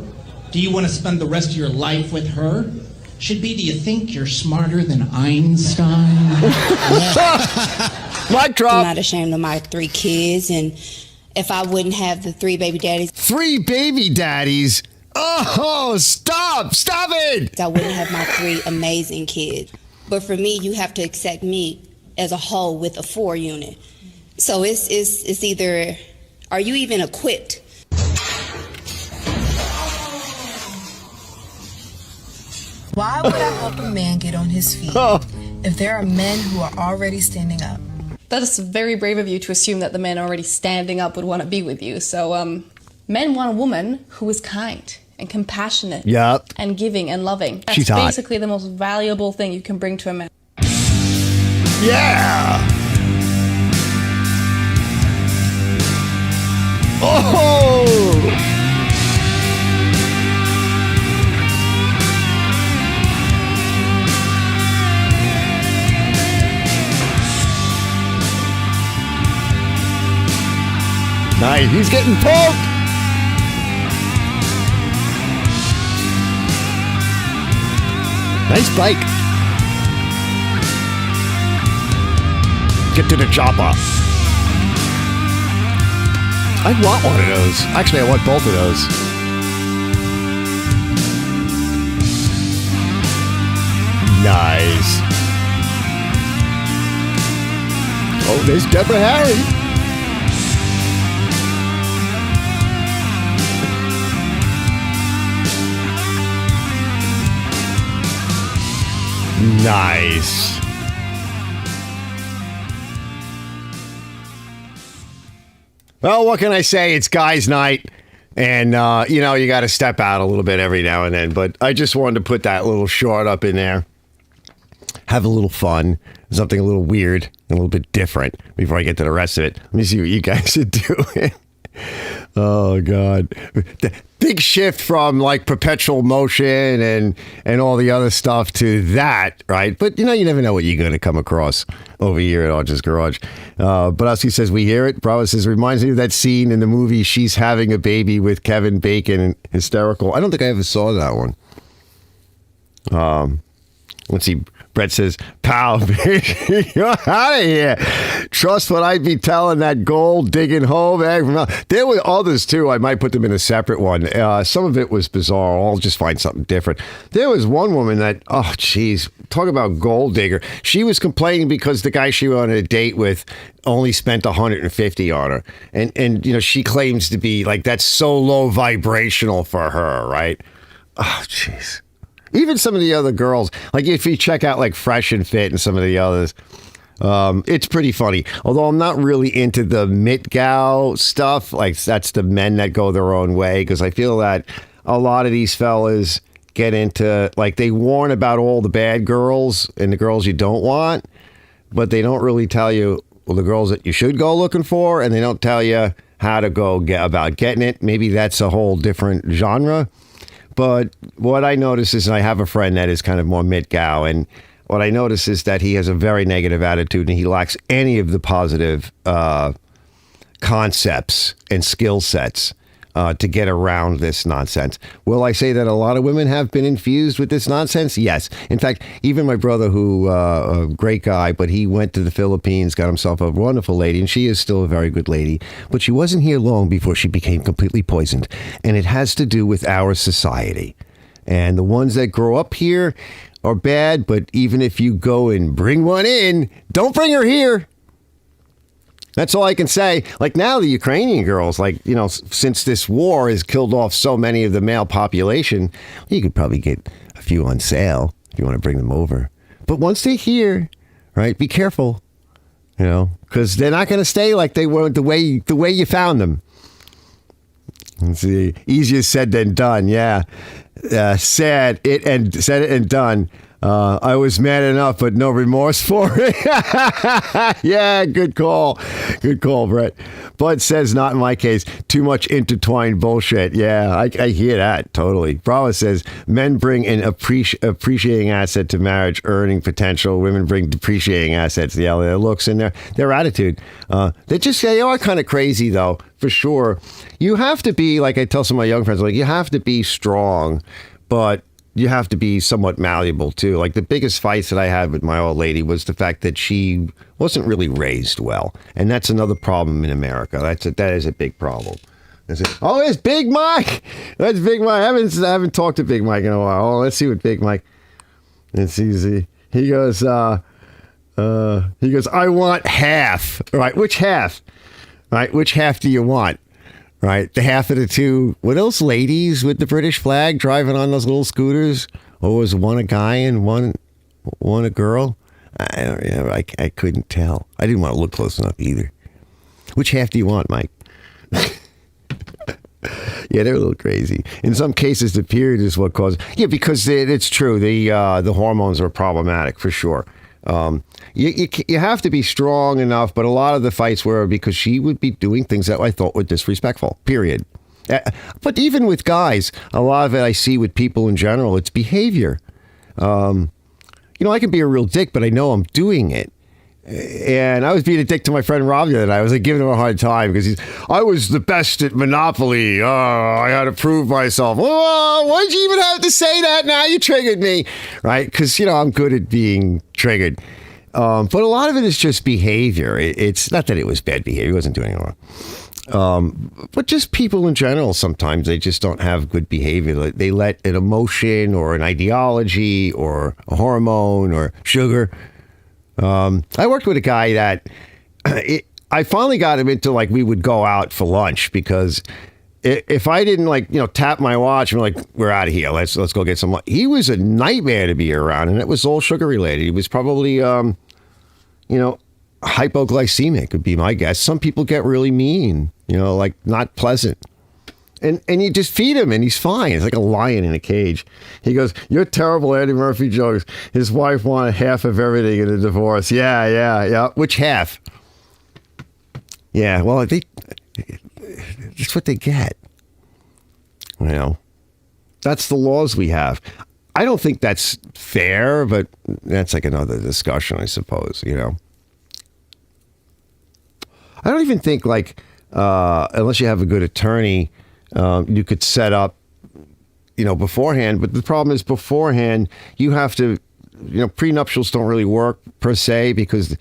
Do you want to spend the rest of your life with her? It should be, do you think you're smarter than Einstein? Mic drop. I'm not ashamed of my 3 kids, and if I wouldn't have the 3 baby daddies, 3 baby daddies. Oh, stop it. I wouldn't have my 3 amazing kids. But for me, you have to accept me as a whole with a 4 unit. So it's either, are you even equipped? Why would I help a man get on his feet if there are men who are already standing up? That is very brave of you to assume that the man already standing up would want to be with you. So, men want a woman who is kind and compassionate Yep. and giving and loving. That's She's hot. basically the most valuable thing you can bring to a man. Yeah. Oh. Nice. He's getting poked. Nice bike. Get to the chopper. I want one of those. Actually, I want both of those. Nice. Oh, there's Deborah Harry. Nice. Well, what can I say? It's guys' night. And, you know, you got to step out a little bit every now and then. But I just wanted to put that little short up in there. Have a little fun. Something a little weird and a little bit different before I get to the rest of it. Let me see what you guys are doing. Oh, God. The big shift from like perpetual motion and all the other stuff to that, right? But, you know, you never know what you're going to come across over here at Archer's Garage. Bodowski says, we hear it. Bravo says, reminds me of that scene in the movie She's Having a Baby with Kevin Bacon. Hysterical. I don't think I ever saw that one. Let's see. Brett says, pal, you're out of here. Trust what I'd be telling that gold digging hole bag. There were others too. I might put them in a separate one. Some of it was bizarre. I'll just find something different. There was one woman that, oh, geez, talk about gold digger. She was complaining because the guy she went on a date with only spent $150 on her. And she claims to be like, that's so low vibrational for her, right? Oh, jeez. Even some of the other girls, like if you check out like Fresh and Fit and some of the others, it's pretty funny. Although I'm not really into the MGTOW stuff, like that's the men that go their own way, because I feel that a lot of these fellas get into, like, they warn about all the bad girls and the girls you don't want, but they don't really tell you, well, the girls that you should go looking for, and they don't tell you how to go about getting it. Maybe that's a whole different genre. But what I notice is, and I have a friend that is kind of more MGTOW, and what I notice is that he has a very negative attitude and he lacks any of the positive concepts and skill sets to get around this nonsense. Will I say that a lot of women have been infused with this nonsense? Yes. In fact, even my brother, who a great guy, but he went to the Philippines, got himself a wonderful lady, and she is still a very good lady, but she wasn't here long before she became completely poisoned. And it has to do with our society. And the ones that grow up here are bad, but even if you go and bring one in, don't bring her here. That's all I can say. Like now, the Ukrainian girls, like, since this war has killed off so many of the male population, you could probably get a few on sale if you want to bring them over. But once they're here, right, be careful, because they're not going to stay like they were the way you found them. Let's see, easier said than done. Yeah, said it and done. I was mad enough, but no remorse for it. Yeah, good call. Good call, Brett. Bud says, not in my case. Too much intertwined bullshit. Yeah, I hear that. Totally. Bravo says, men bring an appreciating asset to marriage, earning potential. Women bring depreciating assets. Yeah, their looks and their attitude. They are kind of crazy, though, for sure. You have to be, like I tell some of my young friends, like, you have to be strong, but you have to be somewhat malleable too. Like the biggest fights that I had with my old lady was the fact that she wasn't really raised well. And that's another problem in America. That is a big problem. Oh, it's Big Mike. That's Big Mike. I haven't talked to Big Mike in a while. Oh, let's see what Big Mike. It's easy. He goes, I want half. All right, which half? All right, which half do you want? Right, the half of the two, were those ladies with the British flag driving on those little scooters? Or was one a guy and one a girl? I couldn't tell. I didn't want to look close enough either. Which half do you want, Mike? Yeah, they're a little crazy. In some cases, the period is what causes. Yeah, because it's true. The hormones are problematic for sure. You have to be strong enough, but a lot of the fights were because she would be doing things that I thought were disrespectful, period. But even with guys, a lot of it I see with people in general, it's behavior. I can be a real dick, but I know I'm doing it. And I was being a dick to my friend Rob the other night. I was like giving him a hard time because I was the best at Monopoly. Oh, I had to prove myself. Oh, why'd you even have to say that? Now you triggered me, right? Because, I'm good at being triggered. But a lot of it is just behavior. It's not that it was bad behavior. He wasn't doing it wrong. But just people in general, sometimes they just don't have good behavior. They let an emotion or an ideology or a hormone or sugar. I worked with a guy that I finally got him into, like, we would go out for lunch because if I didn't, like, tap my watch and like, we're out of here, let's go get some lunch. He was a nightmare to be around, and it was all sugar related. He was probably, hypoglycemic would be my guess. Some people get really mean, like not pleasant. And you just feed him and he's fine. It's like a lion in a cage. He goes, "You're terrible, Eddie Murphy jokes. His wife wanted half of everything in a divorce." Yeah. Which half? Yeah, well, that's what they get. That's the laws we have. I don't think that's fair, but that's like another discussion, I suppose, I don't even think, like, unless you have a good attorney, you could set up, beforehand. But the problem is beforehand, you have to prenuptials don't really work per se because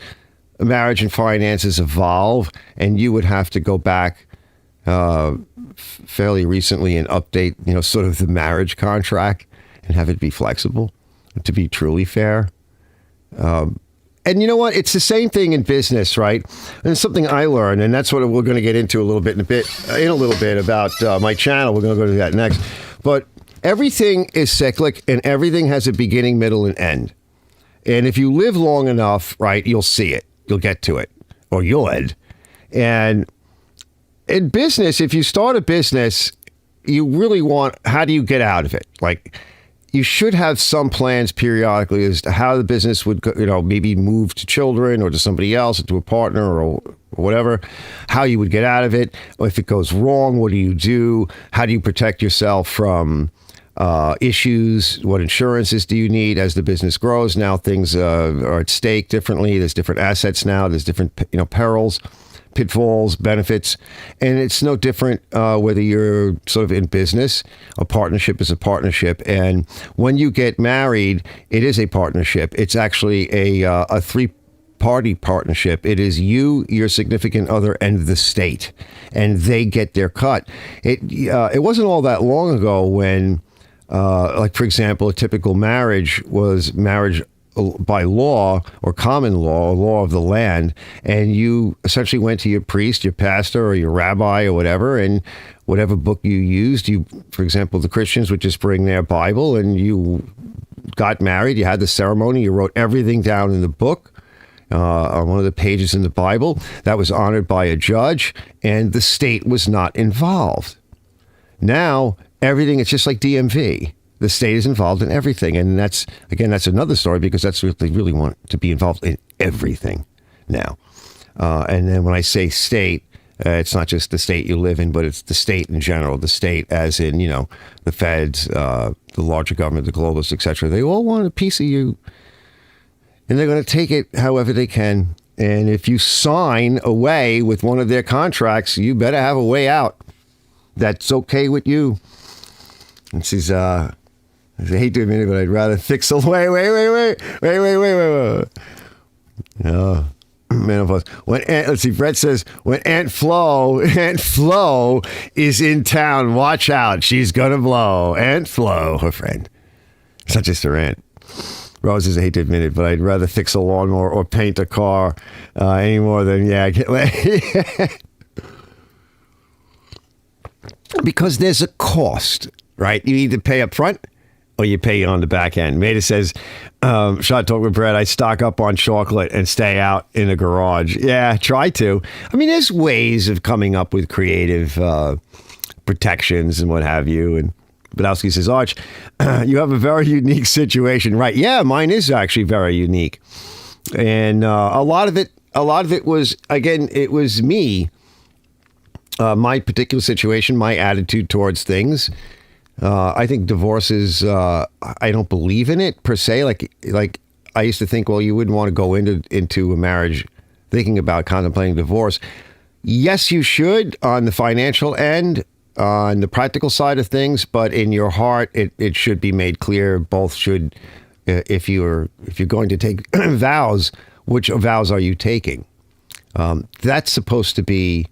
marriage and finances evolve, and you would have to go back fairly recently and update, sort of the marriage contract and have it be flexible to be truly fair. And you know what? It's the same thing in business, right? And it's something I learned, and that's what we're going to get into a little bit about my channel. We're going to go to that next. But everything is cyclic, and everything has a beginning, middle, and end. And if you live long enough, right, you'll see it. You'll get to it, or you'll end. And in business, if you start a business, you really want, how do you get out of it? Like, you should have some plans periodically as to how the business would, maybe move to children or to somebody else or to a partner or whatever, how you would get out of it. Or if it goes wrong, what do you do? How do you protect yourself from issues? What insurances do you need as the business grows? Now things are at stake differently. There's different assets now. There's different, perils, pitfalls, benefits, and it's no different whether you're sort of in business. A partnership is a partnership, and when you get married, it is a partnership. It's actually a three-party partnership. It is you, your significant other, and the state, and they get their cut. It wasn't all that long ago when, like for example, a typical marriage was marriage by law or common law, law of the land, and you essentially went to your priest, your pastor, or your rabbi, or whatever, and whatever book you used, for example, the Christians would just bring their Bible, and you got married, you had the ceremony, you wrote everything down in the book, on one of the pages in the Bible. That was honored by a judge, and the state was not involved. Now, everything, it's just like DMV. The state is involved in everything. And that's another story because that's what they really want to be involved in everything now. And then when I say state, it's not just the state you live in, but it's the state in general, the state as in, the feds, the larger government, the globalists, etc. They all want a piece of you. And they're going to take it however they can. And if you sign away with one of their contracts, you better have a way out. That's okay with you. And she's, I hate to admit it, but I'd rather fix a wait. Oh, menopause. Let's see. Brett says when Aunt Flo is in town, watch out. She's gonna blow. Aunt Flo, her friend. It's not just her aunt. Rose says I hate to admit it, but I'd rather fix a lawnmower or paint a car any more than because there's a cost, right? You either pay up front or you pay on the back end. Maida says, shot talk with Brett, I stock up on chocolate and stay out in the garage. Yeah, try to. I mean, there's ways of coming up with creative protections and what have you. And Badowski says, Arch, you have a very unique situation, right? Yeah, mine is actually very unique. And a lot of it was, again, it was me. My particular situation, my attitude towards things. I think divorce is, I don't believe in it per se. Like I used to think, well, you wouldn't want to go into a marriage thinking about contemplating divorce. Yes, you should on the financial end, on the practical side of things, but in your heart, it should be made clear. Both should, if you're going to take vows, which vows are you taking? That's supposed to be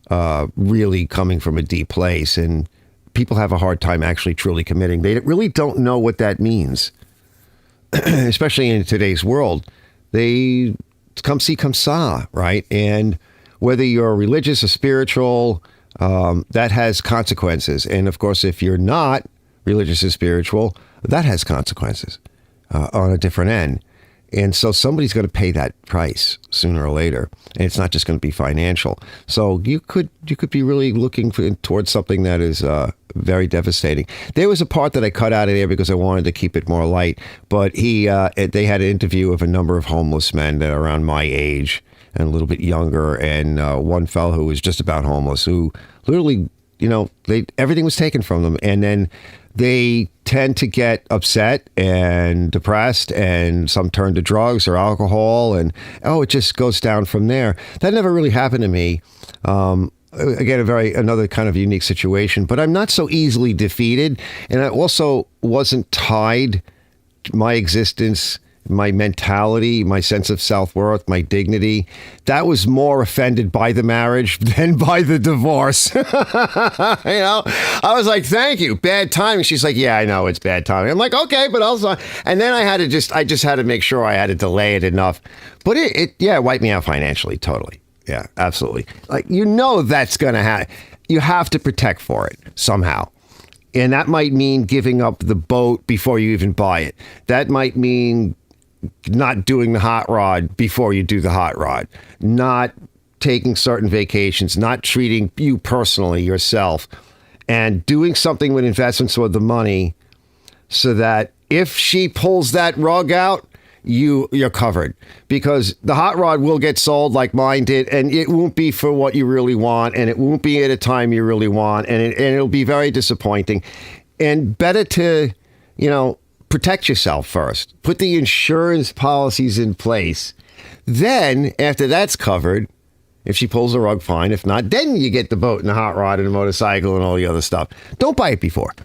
really coming from a deep place, and people have a hard time actually truly committing. They really don't know what that means, especially in today's world. They come see, come saw, right? And whether you're religious or spiritual, that has consequences. And of course, if you're not religious or spiritual, that has consequences on a different end. And so somebody's going to pay that price sooner or later, and it's not just going to be financial. So you could be really looking towards something that is very devastating. There was a part that I cut out of there because I wanted to keep it more light. But they had an interview of a number of homeless men that are around my age and a little bit younger, and one fellow who was just about homeless, who literally, everything was taken from them, and then they tend to get upset and depressed, and some turn to drugs or alcohol, and it just goes down from there. That never really happened to me. Again, another kind of unique situation, but I'm not so easily defeated, and I also wasn't tied my existence, my mentality, my sense of self-worth, my dignity, that was more offended by the marriage than by the divorce. I was like, thank you, bad timing. She's like, yeah, I know it's bad timing. I'm like, okay, but also, and then I just had to make sure I had to delay it enough. But it wiped me out financially, totally. Yeah, absolutely. Like, that's going to happen. You have to protect for it somehow. And that might mean giving up the boat before you even buy it. That might mean not doing the hot rod before you do the hot rod, not taking certain vacations, not treating you personally yourself, and doing something with investments with the money so that if she pulls that rug out, you're covered, because the hot rod will get sold like mine did, and it won't be for what you really want, and it won't be at a time you really want, and it'll be very disappointing. And better to, protect yourself first. Put the insurance policies in place. Then, after that's covered, if she pulls the rug, fine. If not, then you get the boat and the hot rod and the motorcycle and all the other stuff. Don't buy it before.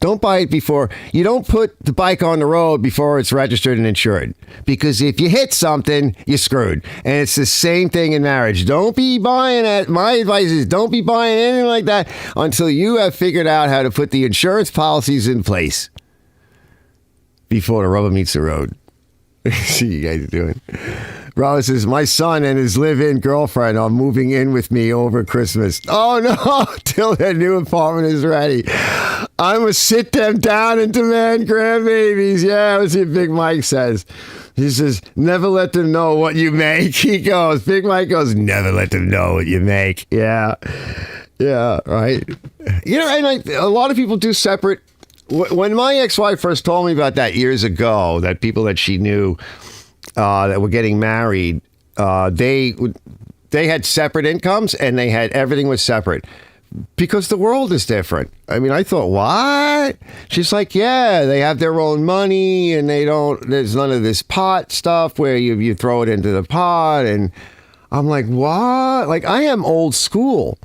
Don't buy it before. You don't put the bike on the road before it's registered and insured. Because if you hit something, you're screwed. And it's the same thing in marriage. Don't be buying it. My advice is don't be buying anything like that until you have figured out how to put the insurance policies in place before the rubber meets the road. See you guys doing. Robert says, my son and his live-in girlfriend are moving in with me over Christmas. Oh, no, till their new apartment is ready. I'm going to sit them down and demand grandbabies. Yeah, let's see what Big Mike says. He says, never let them know what you make. He goes, Big Mike goes, never let them know what you make. Yeah. Yeah, right. And a lot of people do separate. When my ex-wife first told me about that years ago, that people that she knew that were getting married, they had separate incomes and everything was separate because the world is different. I mean, I thought, what? She's like, yeah, they have their own money and there's none of this pot stuff where you throw it into the pot. And I'm like, what? Like, I am old school.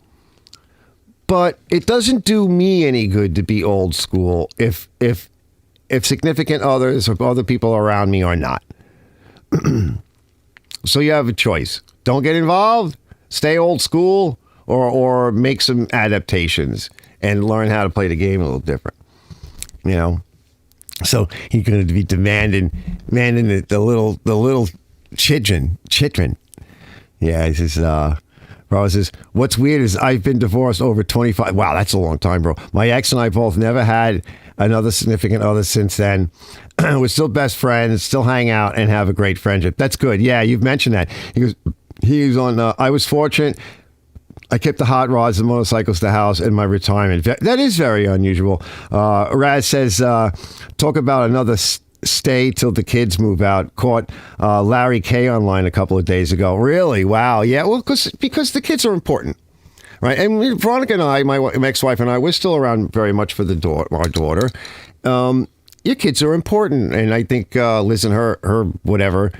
But it doesn't do me any good to be old school if significant others or other people around me are not. So you have a choice. Don't get involved, stay old school, or make some adaptations and learn how to play the game a little different. So he's going to be demanding the little children. Yeah, he says, Robert says, what's weird is I've been divorced over 25. Wow, that's a long time, bro. My ex and I both never had another significant other since then. We're still best friends, still hang out and have a great friendship. That's good. Yeah, you've mentioned that. He was on, I was fortunate. I kept the hot rods and motorcycles to the house in my retirement. That is very unusual. Raz says, talk about another stay till the kids move out. Caught Larry K online a couple of days ago. Really? Wow. Yeah. Well, because the kids are important, right? And Veronica and I, my ex-wife and I, we're still around very much for our daughter. Your kids are important, and I think Liz and her whatever.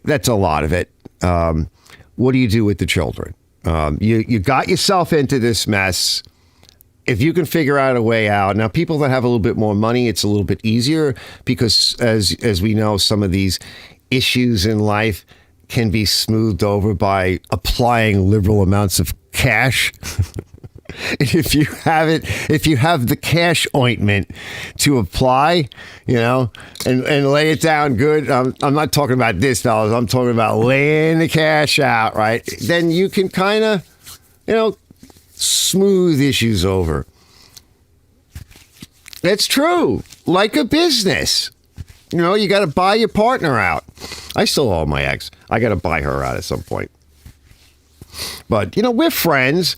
That's a lot of it. What do you do with the children? You got yourself into this mess. If you can figure out a way out. Now, people that have a little bit more money, it's a little bit easier because, as we know, some of these issues in life can be smoothed over by applying liberal amounts of cash. And if you have the cash ointment to apply, and lay it down good. I'm not talking about this, fellas. I'm talking about laying the cash out, right? Then you can kind of, smooth issues over. It's true. Like a business. You got to buy your partner out. I still owe my ex. I got to buy her out at some point. But, we're friends.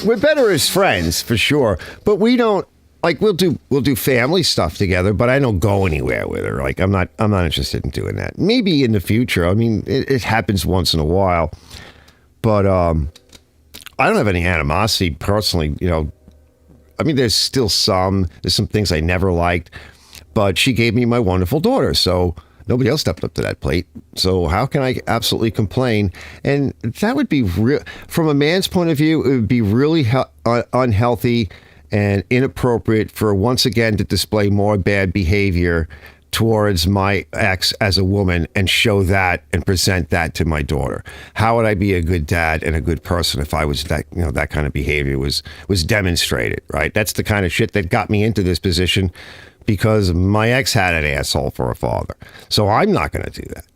We're better as friends for sure. But we don't, we'll do family stuff together, but I don't go anywhere with her. I'm not interested in doing that. Maybe in the future. I mean, it happens once in a while. But, I don't have any animosity personally, I mean, there's some things I never liked, but she gave me my wonderful daughter. So nobody else stepped up to that plate. So how can I absolutely complain? And that would be from a man's point of view, it would be really unhealthy and inappropriate for once again to display more bad behavior towards my ex as a woman and show that and present that to my daughter. How would I be a good dad and a good person if I was that, that kind of behavior was demonstrated, right? That's the kind of shit that got me into this position because my ex had an asshole for a father. So I'm not going to do that.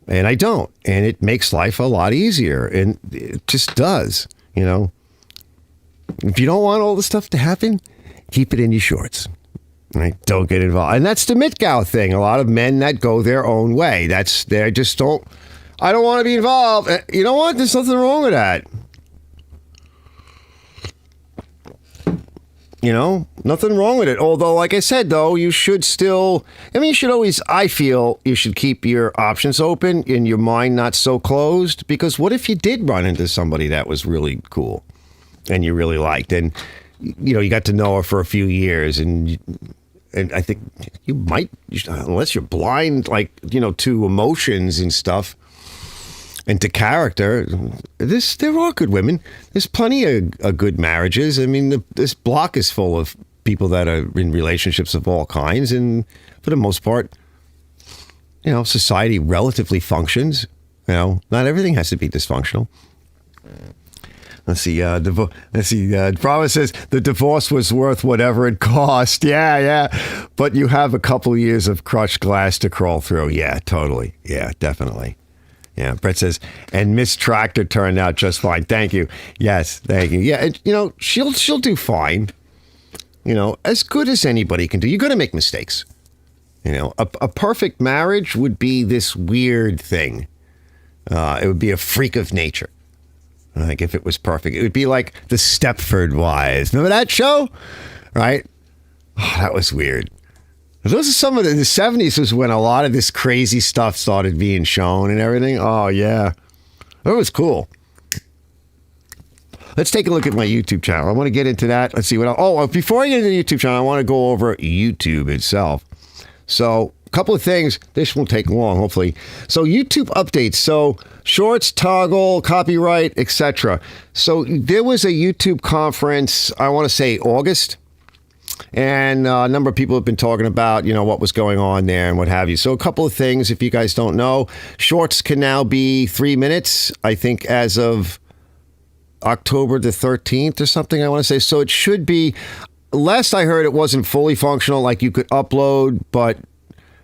And I don't. And it makes life a lot easier. And it just does, If you don't want all this stuff to happen, keep it in your shorts. Right? Don't get involved. And that's the Mitgow thing. A lot of men that go their own way. I don't want to be involved. You know what? There's nothing wrong with that. Nothing wrong with it. Although, like I said, though, you should still, you should always, I feel you should keep your options open and your mind not so closed. Because what if you did run into somebody that was really cool and you really liked and, you got to know her for a few years and I think you might, unless you're blind, to emotions and stuff and to character, there are good women. There's plenty of good marriages. This block is full of people that are in relationships of all kinds. And for the most part, society relatively functions. Not everything has to be dysfunctional. Let's see. Bravo says the divorce was worth whatever it cost. Yeah. But you have a couple of years of crushed glass to crawl through. Yeah, totally. Yeah, definitely. Yeah. Brett says, and Miss Tractor turned out just fine. Thank you. Yes, thank you. Yeah, she'll do fine. As good as anybody can do. You're going to make mistakes. A perfect marriage would be this weird thing. It would be a freak of nature. Like if it was perfect, it would be like the Stepford Wives. Remember that show? Right? Oh, that was weird. Those are some of the 70s was when a lot of this crazy stuff started being shown and everything. Oh, yeah. That was cool. Let's take a look at my YouTube channel. I want to get into that. Let's see what else. Oh, before I get into the YouTube channel, I want to go over YouTube itself. So a couple of things. This won't take long, hopefully. So YouTube updates. So shorts, toggle, copyright, etc. So there was a YouTube conference, I want to say August. And a number of people have been talking about, what was going on there and what have you. So a couple of things, if you guys don't know, shorts can now be 3 minutes, I think as of October the 13th or something, I want to say. So it should be, last I heard, it wasn't fully functional, like you could upload, but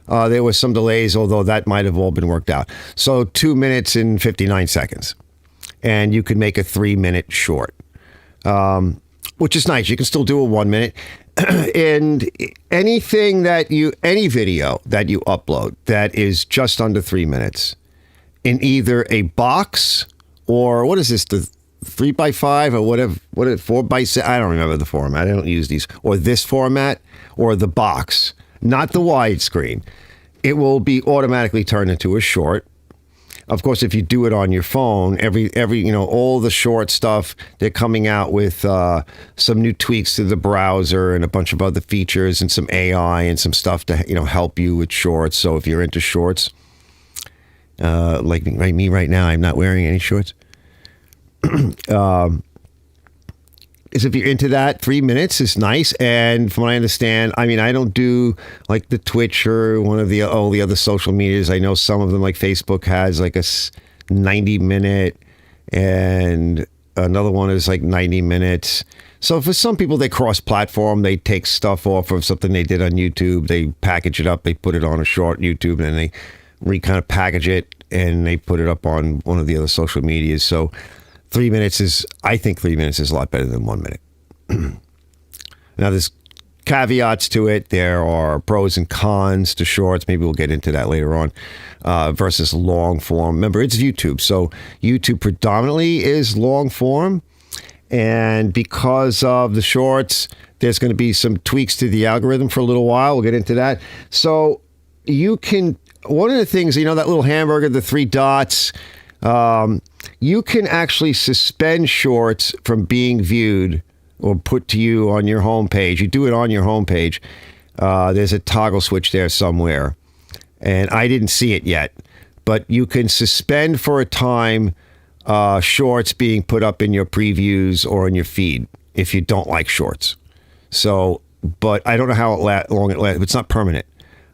there was some delays, although that might have all been worked out. So 2 minutes and 59 seconds. And you could make a 3-minute short, which is nice. You can still do a 1 minute. And any video that you upload that is just under 3 minutes in either a box or what is this, the 3x5 or whatever, 4x6, I don't remember the format. I don't use these, or this format or the box, not the widescreen. It will be automatically turned into a short. Of course, if you do it on your phone, every all the short stuff, they're coming out with some new tweaks to the browser and a bunch of other features and some AI and some stuff to help you with shorts. So if you're into shorts, like me right now, I'm not wearing any shorts. Is if you're into that, 3 minutes is nice. And from what I understand, I don't do like the Twitch or one of all the other social medias. I know some of them, like Facebook, has like a 90-minute, and another one is like 90 minutes. So for some people, they cross-platform. They take stuff off of something they did on YouTube. They package it up. They put it on a short YouTube, and then they kind of package it, and they put it up on one of the other social medias. So I think 3 minutes is a lot better than 1 minute. Now, there's caveats to it. There are pros and cons to shorts. Maybe we'll get into that later on, versus long form. Remember, it's YouTube. So YouTube predominantly is long form. And because of the shorts, there's going to be some tweaks to the algorithm for a little while. We'll get into that. So you can, one of the things, that little hamburger, the 3 dots, you can actually suspend shorts from being viewed or put to you on your homepage. You do it on your homepage. There's a toggle switch there somewhere. And I didn't see it yet. But you can suspend for a time shorts being put up in your previews or in your feed if you don't like shorts. So, but I don't know how long it lasts. It's not permanent.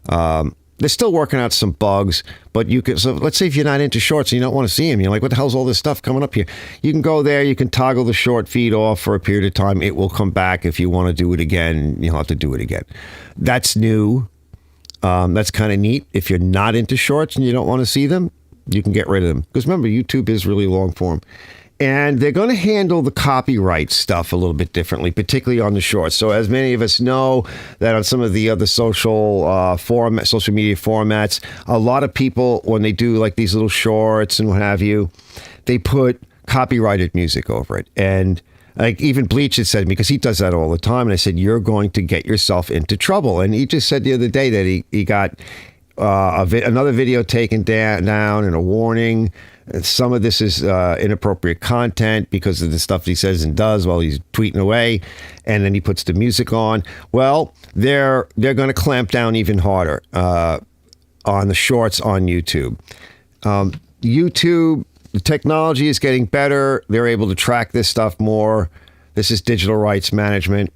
They're still working out some bugs, but you can. So let's say if you're not into shorts and you don't want to see them, you're like, what the hell's all this stuff coming up here? You can go there. You can toggle the short feed off for a period of time. It will come back. If you want to do it again, you'll have to do it again. That's new. That's kind of neat. If you're not into shorts and you don't want to see them, you can get rid of them. Because remember, YouTube is really long form. And they're going to handle the copyright stuff a little bit differently, particularly on the shorts. So as many of us know that on some of the other social media formats, a lot of people, when they do like these little shorts and what have you, they put copyrighted music over it. And like even Bleach had said to me, because he does that all the time, and I said, you're going to get yourself into trouble. And he just said the other day that he got another video taken down and a warning. Some of this is inappropriate content because of the stuff he says and does while he's tweeting away, and then he puts the music on. Well, they're going to clamp down even harder on the shorts on YouTube. YouTube, the technology is getting better. They're able to track this stuff more. This is digital rights management.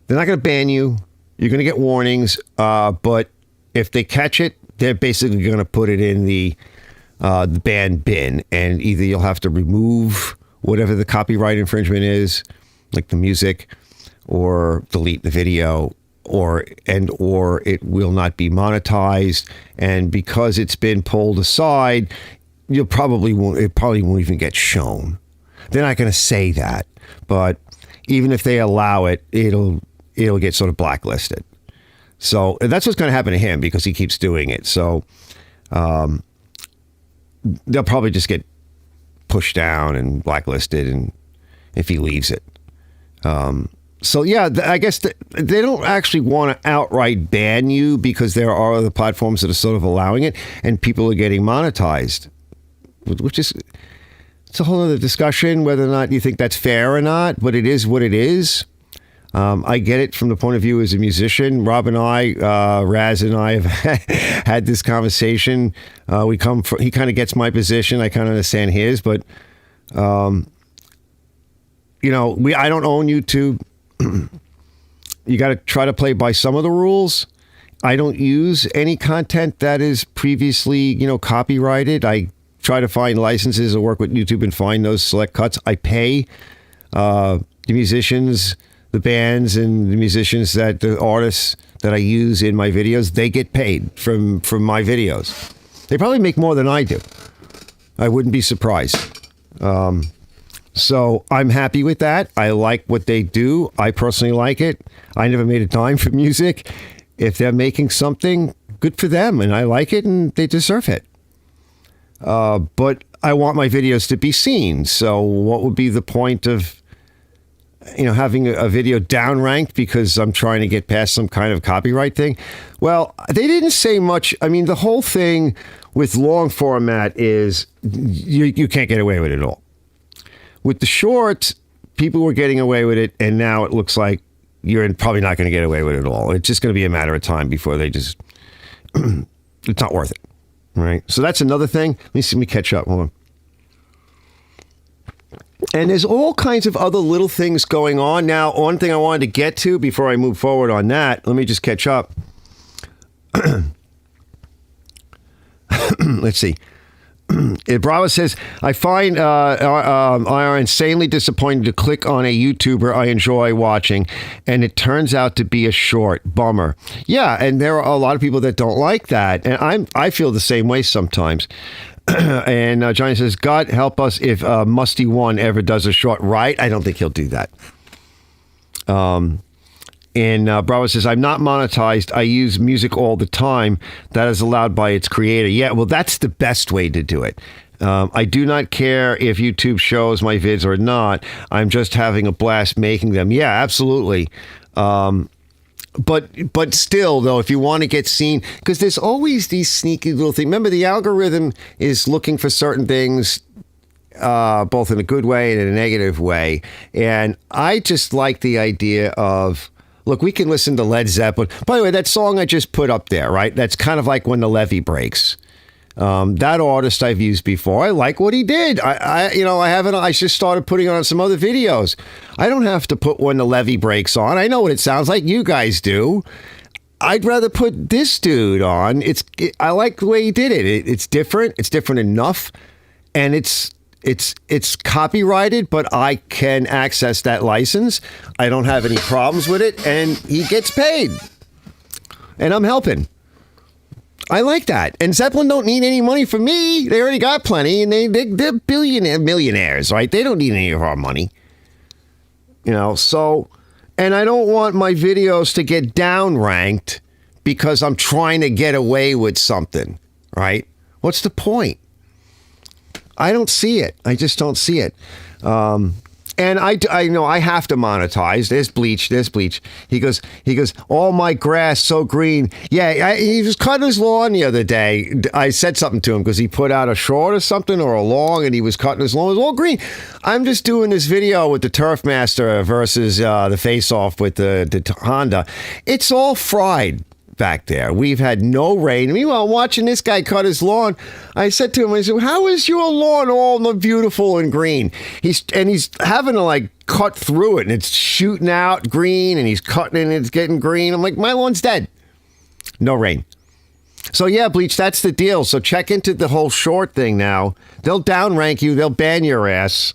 They're not going to ban you. You're going to get warnings, but if they catch it, they're basically going to put it in the ban bin, and either you'll have to remove whatever the copyright infringement is, like the music, or delete the video, or it will not be monetized. And because it's been pulled aside, it probably won't even get shown. They're not going to say that, but even if they allow it, it'll get sort of blacklisted. So that's what's going to happen to him because he keeps doing it. So they'll probably just get pushed down and blacklisted, and if he leaves it. So yeah, I guess they don't actually want to outright ban you because there are other platforms that are sort of allowing it, and people are getting monetized, which is, it's a whole other discussion whether or not you think that's fair or not, but it is what it is. I get it from the point of view as a musician. Rob and I, Raz and I have had this conversation. He kind of gets my position. I kind of understand his, but, I don't own YouTube. You got to try to play by some of the rules. I don't use any content that is previously, copyrighted. I try to find licenses or work with YouTube and find those select cuts. I pay the musicians, the bands, and the musicians, the artists that I use in my videos, they get paid from my videos. They probably make more than I do. I wouldn't be surprised. So I'm happy with that. I like what they do. I personally like it. I never made a dime for music. If they're making something, good for them, and I like it, and they deserve it. But I want my videos to be seen. So what would be the point of having a video downranked because I'm trying to get past some kind of copyright thing? Well, they didn't say much. I mean, the whole thing with long format is you can't get away with it at all. With the shorts, people were getting away with it, and now it looks like you're probably not going to get away with it at all. It's just going to be a matter of time before they just, it's not worth it, right? So that's another thing. Let me catch up. Hold on. And there's all kinds of other little things going on. Now, one thing I wanted to get to before I move forward on that, let me just catch up. Let's see. Bravo says, I find I are insanely disappointed to click on a YouTuber I enjoy watching, and it turns out to be a short. Bummer. Yeah, and there are a lot of people that don't like that, and I feel the same way sometimes. And Johnny says, God help us if Musty One ever does a short. Right? I don't think he'll do that. And Bravo says, I'm not monetized. I use music all the time. That is allowed by its creator. Yeah, well, that's the best way to do it. I do not care if YouTube shows my vids or not. I'm just having a blast making them. Yeah, absolutely. But still, though, if you want to get seen, because there's always these sneaky little things. Remember, the algorithm is looking for certain things, both in a good way and in a negative way. And I just like the idea of, look, we can listen to Led Zeppelin. By the way, that song I just put up there, right? That's kind of like When the Levee Breaks. That artist I've used before. I like what he did. I just started putting on some other videos. I don't have to put When the Levee Breaks On. I know what it sounds like. You guys do. I'd rather put this dude on. I like the way he did it. It's different. It's different enough, and it's copyrighted, but I can access that license. I don't have any problems with it, and he gets paid, and I'm helping. I like that. And Zeppelin don't need any money from me. They already got plenty, and they're millionaires, right? They don't need any of our money. So, and I don't want my videos to get downranked because I'm trying to get away with something, right? What's the point? I don't see it. I just don't see it. And I know I have to monetize. There's bleach. He goes, all my grass so green. Yeah, he was cutting his lawn the other day. I said something to him because he put out a short or something or a long, and he was cutting his lawn. It was all green. I'm just doing this video with the Turfmaster versus the face-off with the Honda. It's all fried back there. We've had no rain. Meanwhile, watching this guy cut his lawn, I said to him, I said, how is your lawn all beautiful and green? He's having to cut through it, and it's shooting out green, and he's cutting it and it's getting green. I'm like, my lawn's dead. No rain. So yeah, Bleach, that's the deal. So check into the whole short thing now. They'll downrank you. They'll ban your ass.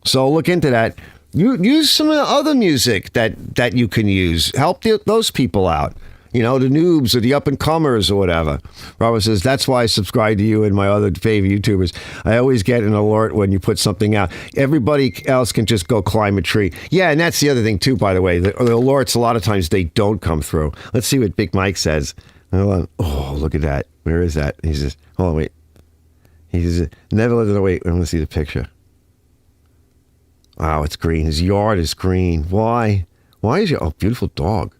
So look into that. Use some of the other music that you can use. Help those people out. The noobs or the up-and-comers or whatever. Robert says, that's why I subscribe to you and my other favorite YouTubers. I always get an alert when you put something out. Everybody else can just go climb a tree. Yeah, and that's the other thing, too, by the way. The alerts, a lot of times, they don't come through. Let's see what Big Mike says. Hold on. Oh, look at that. Where is that? He says, hold on, wait. He says, never let it wait. I want to see the picture. Wow, it's green. His yard is green. Why? Why is your... Oh, beautiful dog.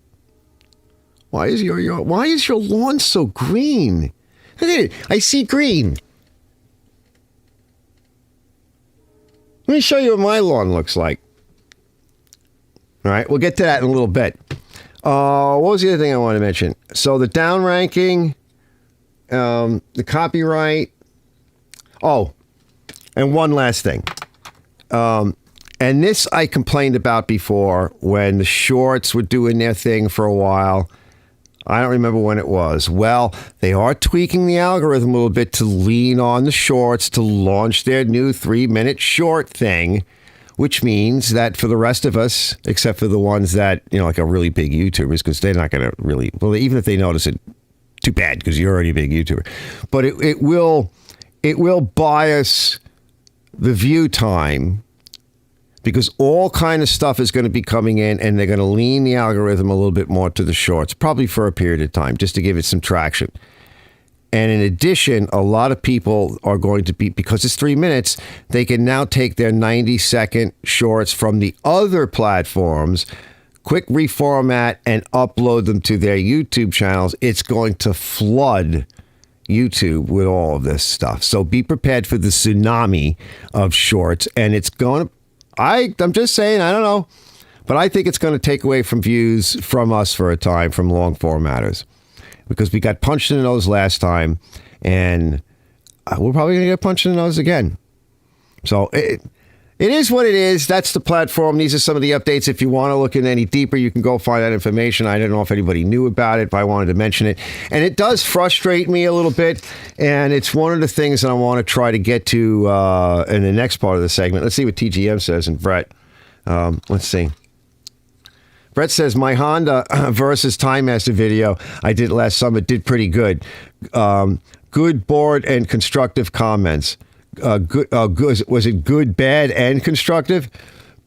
Why is your lawn so green? Look at it. I see green. Let me show you what my lawn looks like. All right, we'll get to that in a little bit. What was the other thing I wanted to mention? So the downranking, the copyright. Oh, and one last thing. And this I complained about before when the shorts were doing their thing for a while. I don't remember when it was. Well, they are tweaking the algorithm a little bit to lean on the shorts to launch their new 3-minute short thing, which means that for the rest of us, except for the ones that, are really big YouTubers, because they're not going to really, well, even if they notice it, too bad, because you're already a big YouTuber. But it will bias the view time, because all kind of stuff is going to be coming in, and they're going to lean the algorithm a little bit more to the shorts, probably for a period of time, just to give it some traction. And in addition, a lot of people are going to be, because it's 3 minutes, they can now take their 90-second shorts from the other platforms, quick reformat, and upload them to their YouTube channels. It's going to flood YouTube with all of this stuff. So be prepared for the tsunami of shorts, and it's going to... I'm just saying, I don't know, but I think it's going to take away from views from us for a time, from long formatters, because we got punched in the nose last time, and we're probably going to get punched in the nose again. So it is what it is. That's the platform. These are some of the updates. If you want to look in any deeper, you can go find that information. I don't know if anybody knew about it, but I wanted to mention it. And it does frustrate me a little bit, and it's one of the things that I want to try to get to in the next part of the segment. Let's see what TGM says, and Brett. Let's see. Brett says, my Honda versus Time Master video I did last summer did pretty good. Good board and constructive comments. Good. Was it good, bad, and constructive?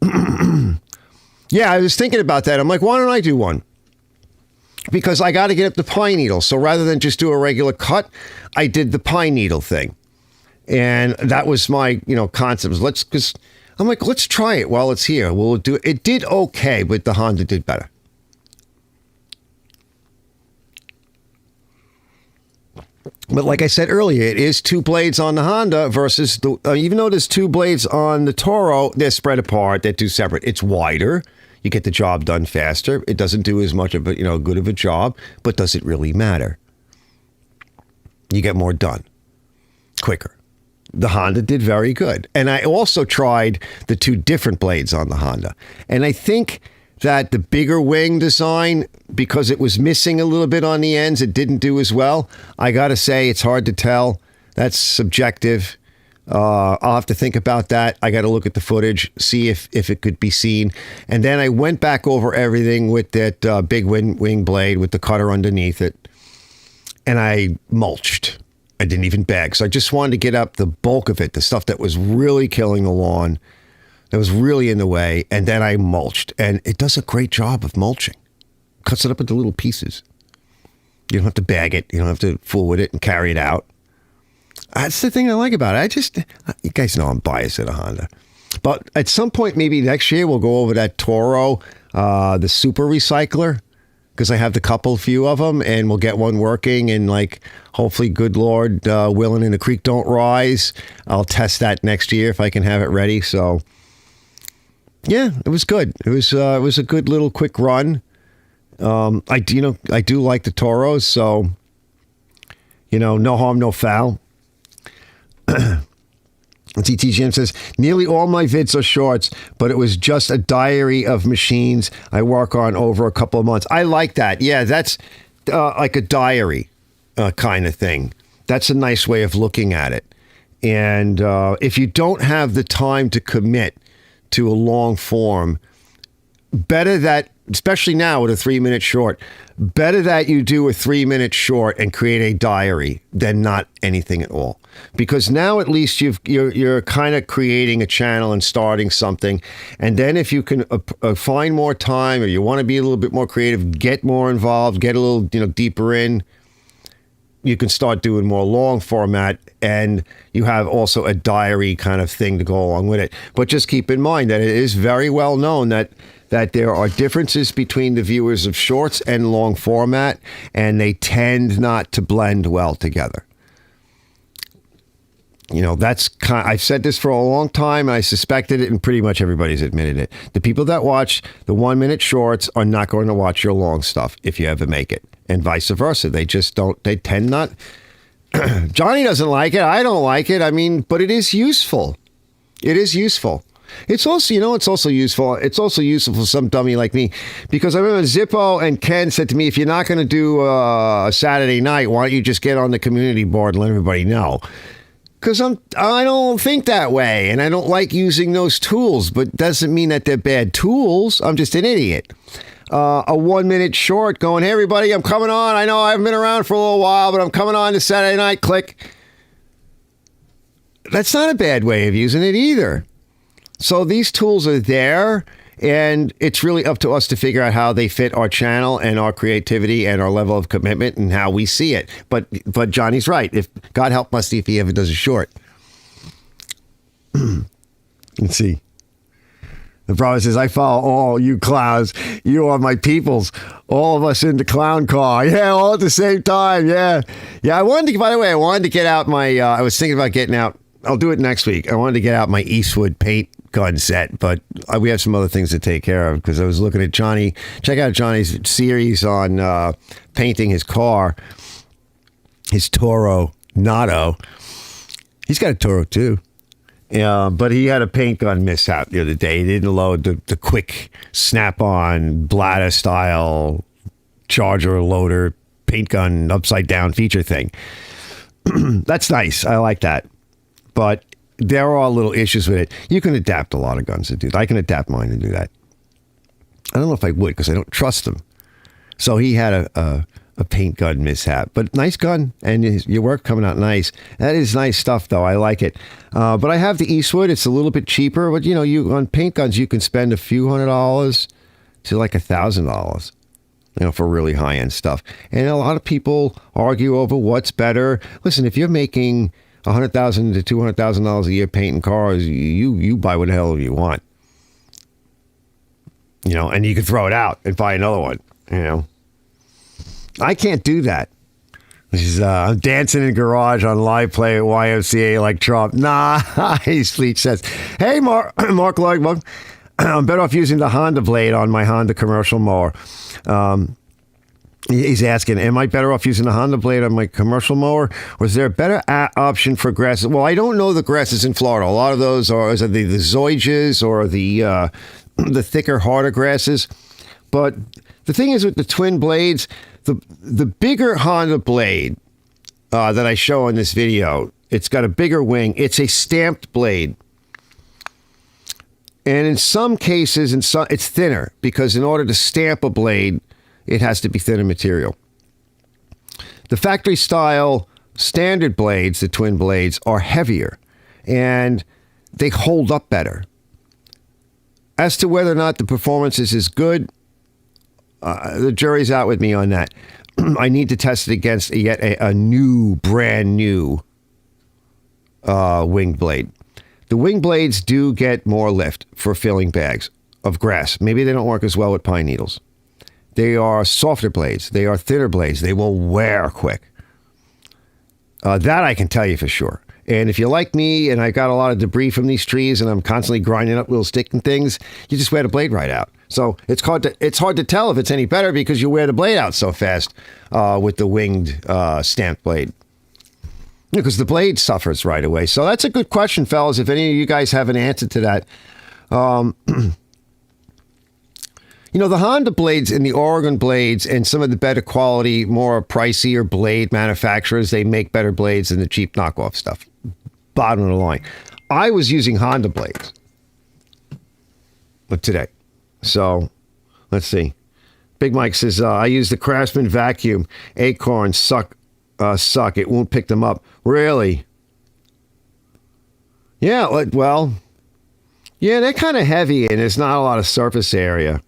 Yeah, I was thinking about that. I'm like, why don't I do one? Because I got to get up the pine needle. So rather than just do a regular cut, I did the pine needle thing, and that was my concept. Because I'm like, let's try it while it's here. We'll do it. It did okay, but the Honda did better. But like I said earlier, it is 2 blades on the Honda versus the, even though there's 2 blades on the Toro, they're spread apart. They're 2 separate. It's wider. You get the job done faster. It doesn't do as much of a, good of a job, but does it really matter? You get more done. quicker. The Honda did very good. And I also tried the 2 different blades on the Honda. And I think that the bigger wing design, because it was missing a little bit on the ends, it didn't do as well. I got to say, it's hard to tell. That's subjective. I'll have to think about that. I got to look at the footage, see if it could be seen. And then I went back over everything with that big wing blade with the cutter underneath it. And I mulched. I didn't even bag. So I just wanted to get up the bulk of it, the stuff that was really killing the lawn, that was really in the way. And then I mulched. And it does a great job of mulching. Cuts it up into little pieces. You don't have to bag it. You don't have to fool with it and carry it out. That's the thing I like about it. You guys know I'm biased at a Honda. But at some point, maybe next year, we'll go over that Toro, the super recycler, because I have the few of them, and we'll get one working, and like, hopefully, good Lord, willing and the creek don't rise. I'll test that next year if I can have it ready. So, yeah, it was good. It was a good little quick run. I do like the Toros, so, no harm, no foul. TTGM says, nearly all my vids are shorts, but it was just a diary of machines I work on over a couple of months. I like that. Yeah, that's like a diary kind of thing. That's a nice way of looking at it. And if you don't have the time to commit to a long form, better that, especially now with a 3-minute short, better that you do a 3-minute short and create a diary than not anything at all. Because now at least you're kind of creating a channel and starting something. And then if you can find more time, or you want to be a little bit more creative, get more involved, get a little deeper in, you can start doing more long format, and you have also a diary kind of thing to go along with it. But just keep in mind that it is very well known that there are differences between the viewers of shorts and long format, and they tend not to blend well together. I've said this for a long time, and I suspected it, and pretty much everybody's admitted it. The people that watch the 1-minute shorts are not going to watch your long stuff if you ever make it, and vice versa. They just don't. They tend not. Johnny doesn't like it. I don't like it. I mean, but it is useful. It is useful. It's also, it's also useful. It's also useful for some dummy like me, because I remember Zippo and Ken said to me, if you're not going to do a Saturday night, why don't you just get on the community board and let everybody know? Because I don't think that way, and I don't like using those tools, but doesn't mean that they're bad tools. I'm just an idiot. A 1-minute short going, hey, everybody, I'm coming on. I know I haven't been around for a little while, but I'm coming on this Saturday night. Click. That's not a bad way of using it either. So these tools are there, and it's really up to us to figure out how they fit our channel and our creativity and our level of commitment and how we see it. But Johnny's right. If God help us if he ever does a short. Let's see. The brother says, I follow all you clowns. You are my peoples. All of us in the clown car. Yeah, all at the same time. Yeah. Yeah, by the way, I wanted to get out my, I was thinking about getting out, I'll do it next week. I wanted to get out my Eastwood paint gun set, but we have some other things to take care of, because I was looking at Johnny. Check out Johnny's series on painting his car, his Toro Nato. He's got a Toro too. Yeah, but he had a paint gun mishap the other day. He didn't load the quick snap-on bladder style charger loader paint gun upside down feature thing. That's nice. I like that. But there are little issues with it. You can adapt a lot of guns to do that. I can adapt mine to do that. I don't know if I would, because I don't trust them. So he had a paint gun mishap, but nice gun, and your work coming out nice. That is nice stuff, though. I like it. But I have the Eastwood. It's a little bit cheaper, but you on paint guns you can spend a few $100s to like $1,000. For really high end stuff. And a lot of people argue over what's better. Listen, if you're making $100,000 to $200,000 a year painting cars, you buy what the hell you want. And you can throw it out and buy another one. I can't do that. I'm dancing in the garage on live play at YMCA like Trump. Nice, Fleet says. Hey, Mark Lloyd, I'm better off using the Honda blade on my Honda commercial mower. He's asking, am I better off using a Honda blade on my commercial mower, or is there a better option for grasses? Well, I don't know the grasses in Florida. A lot of those are the zoysias or the thicker, harder grasses. But the thing is with the twin blades, the bigger Honda blade that I show in this video, it's got a bigger wing. It's a stamped blade. And in some cases, it's thinner, because in order to stamp a blade, it has to be thinner material. The factory style standard blades, the twin blades, are heavier and they hold up better. As to whether or not the performance is as good, the jury's out with me on that. I need to test it against yet a brand new winged blade. The wing blades do get more lift for filling bags of grass. Maybe they don't work as well with pine needles. They are softer blades. They are thinner blades. They will wear quick. That I can tell you for sure. And if you're like me and I got a lot of debris from these trees and I'm constantly grinding up little sticking things, you just wear the blade right out. So it's hard to tell if it's any better because you wear the blade out so fast with the winged stamped blade. Because the blade suffers right away. So that's a good question, fellas. If any of you guys have an answer to that. The Honda blades and the Oregon blades and some of the better quality, more pricier blade manufacturers, they make better blades than the cheap knockoff stuff. Bottom of the line. I was using Honda blades today. So, let's see. Big Mike says, I use the Craftsman vacuum. Acorns suck. It won't pick them up. Really? Yeah, well, yeah, they're kind of heavy and there's not a lot of surface area.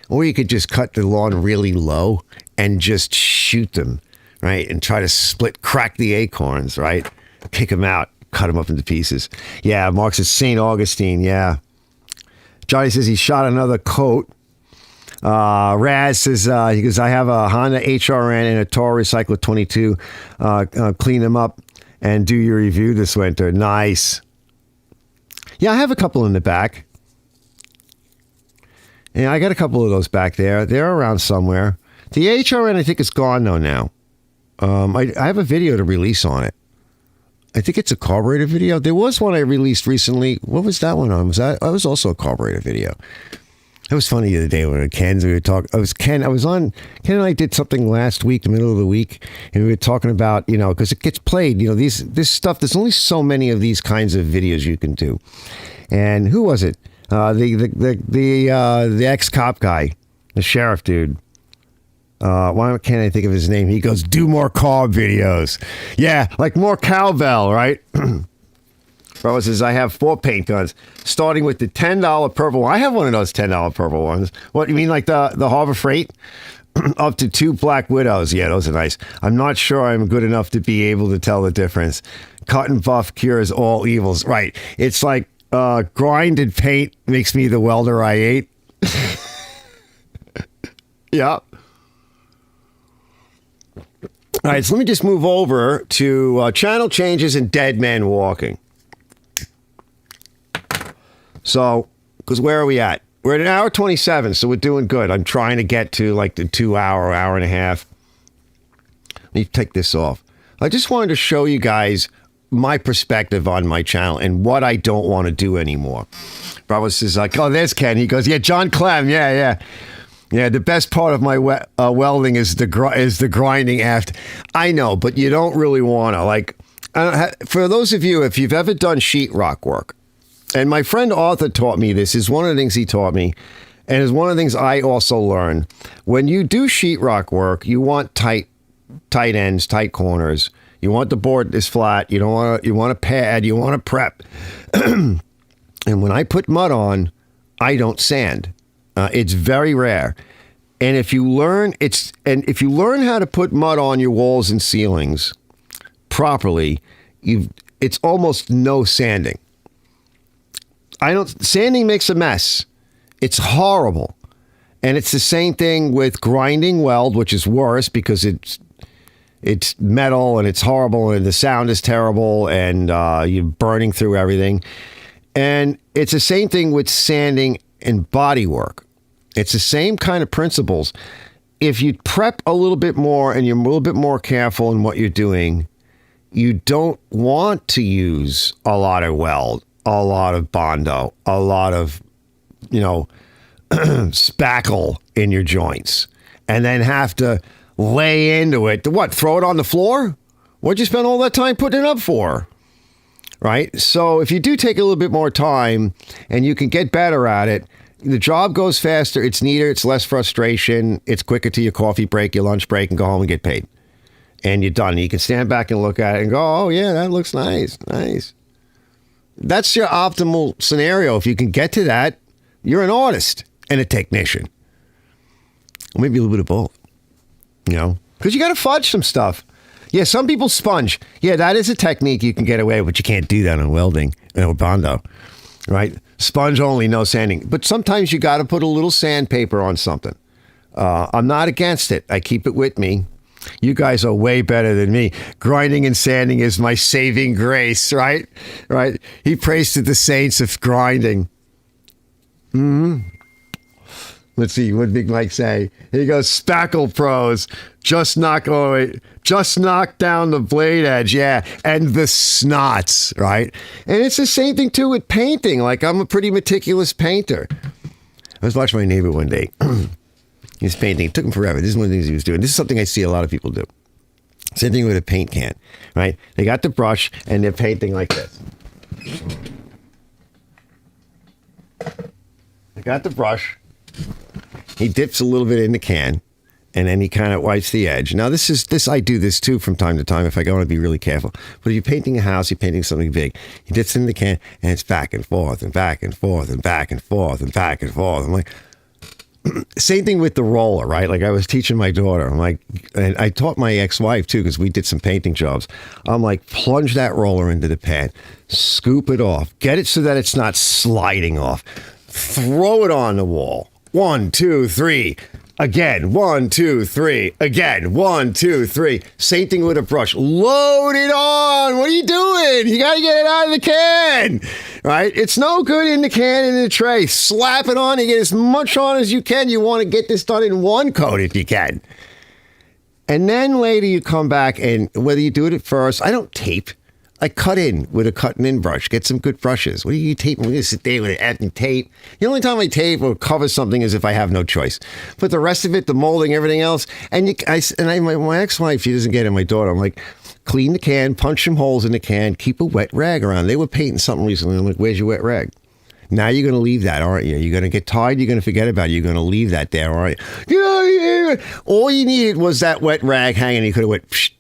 Or you could just cut the lawn really low and just shoot them, right? And try to crack the acorns, right? Kick them out, cut them up into pieces. Yeah, Mark says St. Augustine, yeah. Johnny says he shot another coat. Raz says, he goes, I have a Honda HRN and a Toro Recycler 22. Clean them up and do your review this winter. Nice. Yeah, I have a couple in the back. Yeah, I got a couple of those back there. They're around somewhere. The HRN, I think, is gone though now. I have a video to release on it. I think it's a carburetor video. There was one I released recently. What was that one on? That was also a carburetor video. It was funny the other day when Ken and I did something last week, the middle of the week, and we were talking about, because it gets played, this stuff, there's only so many of these kinds of videos you can do. And who was it? The ex-cop guy, the sheriff dude. Why can't I think of his name? He goes, do more car videos. Yeah, like more cowbell, right? Bro says, I have 4 paint guns, starting with the $10 purple one. I have one of those $10 purple ones. What, you mean like the Harbor Freight? Up to 2 Black Widows. Yeah, those are nice. I'm not sure I'm good enough to be able to tell the difference. Cut and buff cures all evils. Right. It's like grinded paint makes me the welder I ate. Yeah. All right, so let me just move over to channel changes and dead man walking. So, because where are we at? We're at 1:27, so we're doing good. I'm trying to get to like the 2 hour, hour and a half. Let me take this off. I just wanted to show you guys my perspective on my channel and what I don't want to do anymore. Bravo says like, oh, there's Ken. He goes, yeah, John Clem. Yeah. Yeah, the best part of my welding is the grinding after. I know, but you don't really want to. Like, for those of you, if you've ever done sheetrock work, and my friend Arthur taught me this, is one of the things he taught me, and is one of the things I also learned. When you do sheetrock work, you want tight ends, tight corners. You want the board is flat. You want to pad. You want to prep. And when I put mud on, I don't sand. It's very rare. And if you learn how to put mud on your walls and ceilings properly, it's almost no sanding. Sanding makes a mess. It's horrible. And it's the same thing with grinding weld, which is worse because it's metal and it's horrible and the sound is terrible and you're burning through everything. And it's the same thing with sanding and body work. It's the same kind of principles. if you prep a little bit more and you're a little bit more careful in what you're doing, you don't want to use a lot of weld, a lot of Bondo, a lot of, spackle in your joints, and then have to lay into it. What, throw it on the floor? What'd you spend all that time putting it up for? Right? So if you do take a little bit more time and you can get better at it, the job goes faster, it's neater, it's less frustration, it's quicker to your coffee break, your lunch break, and go home and get paid. And you're done. You can stand back and look at it and go, oh, yeah, that looks nice. Nice. That's your optimal scenario. If you can get to that, you're an artist and a technician. Or maybe a little bit of both. Because you got to fudge some stuff. Yeah, some people sponge. Yeah, that is a technique you can get away with, but you can't do that on welding or Bondo. Right? Sponge only, no sanding. But sometimes you got to put a little sandpaper on something. I'm not against it. I keep it with me. You guys are way better than me. Grinding and sanding is my saving grace, right? Right? He prays to the saints of grinding. Let's see, what did Big Mike say? He goes, spackle pros, just knock down the blade edge, yeah, and the snots, right? And it's the same thing too with painting. Like, I'm a pretty meticulous painter. I was watching my neighbor one day. He was painting. It took him forever. This is one of the things he was doing. This is something I see a lot of people do. Same thing with a paint can, right? They got the brush and they're painting like this. They got the brush. He dips a little bit in the can, and then he kind of wipes the edge. Now, I do this too from time to time if I want to be really careful. But if you're painting a house, you're painting something big. He dips in the can, and it's back and forth and back and forth and back and forth and back and forth. I'm like, same thing with the roller, right? Like, I was teaching my daughter. I'm like, and I taught my ex-wife too, because we did some painting jobs. I'm like, plunge that roller into the pan, scoop it off, get it so that it's not sliding off, throw it on the wall. 1, 2, 3. Again, 1, 2, 3. Again, 1, 2, 3. Same thing with a brush. Load it on. What are you doing? You got to get it out of the can, right? It's no good in the can in the tray. Slap it on and get as much on as you can. You want to get this done in one coat if you can. And then later you come back, and whether you do it at first, I don't tape. I cut in with a cutting in brush. Get some good brushes. What are you taping? We're going to sit there with it and tape. The only time I tape or cover something is if I have no choice. But the rest of it, the molding, everything else, my ex-wife, she doesn't get it, my daughter, I'm like, clean the can, punch some holes in the can, keep a wet rag around. They were painting something recently. I'm like, where's your wet rag? Now you're going to leave that, aren't you? You're going to get tired. You're going to forget about it. You're going to leave that there, aren't you? Yeah. All you needed was that wet rag hanging. You could have went, psh,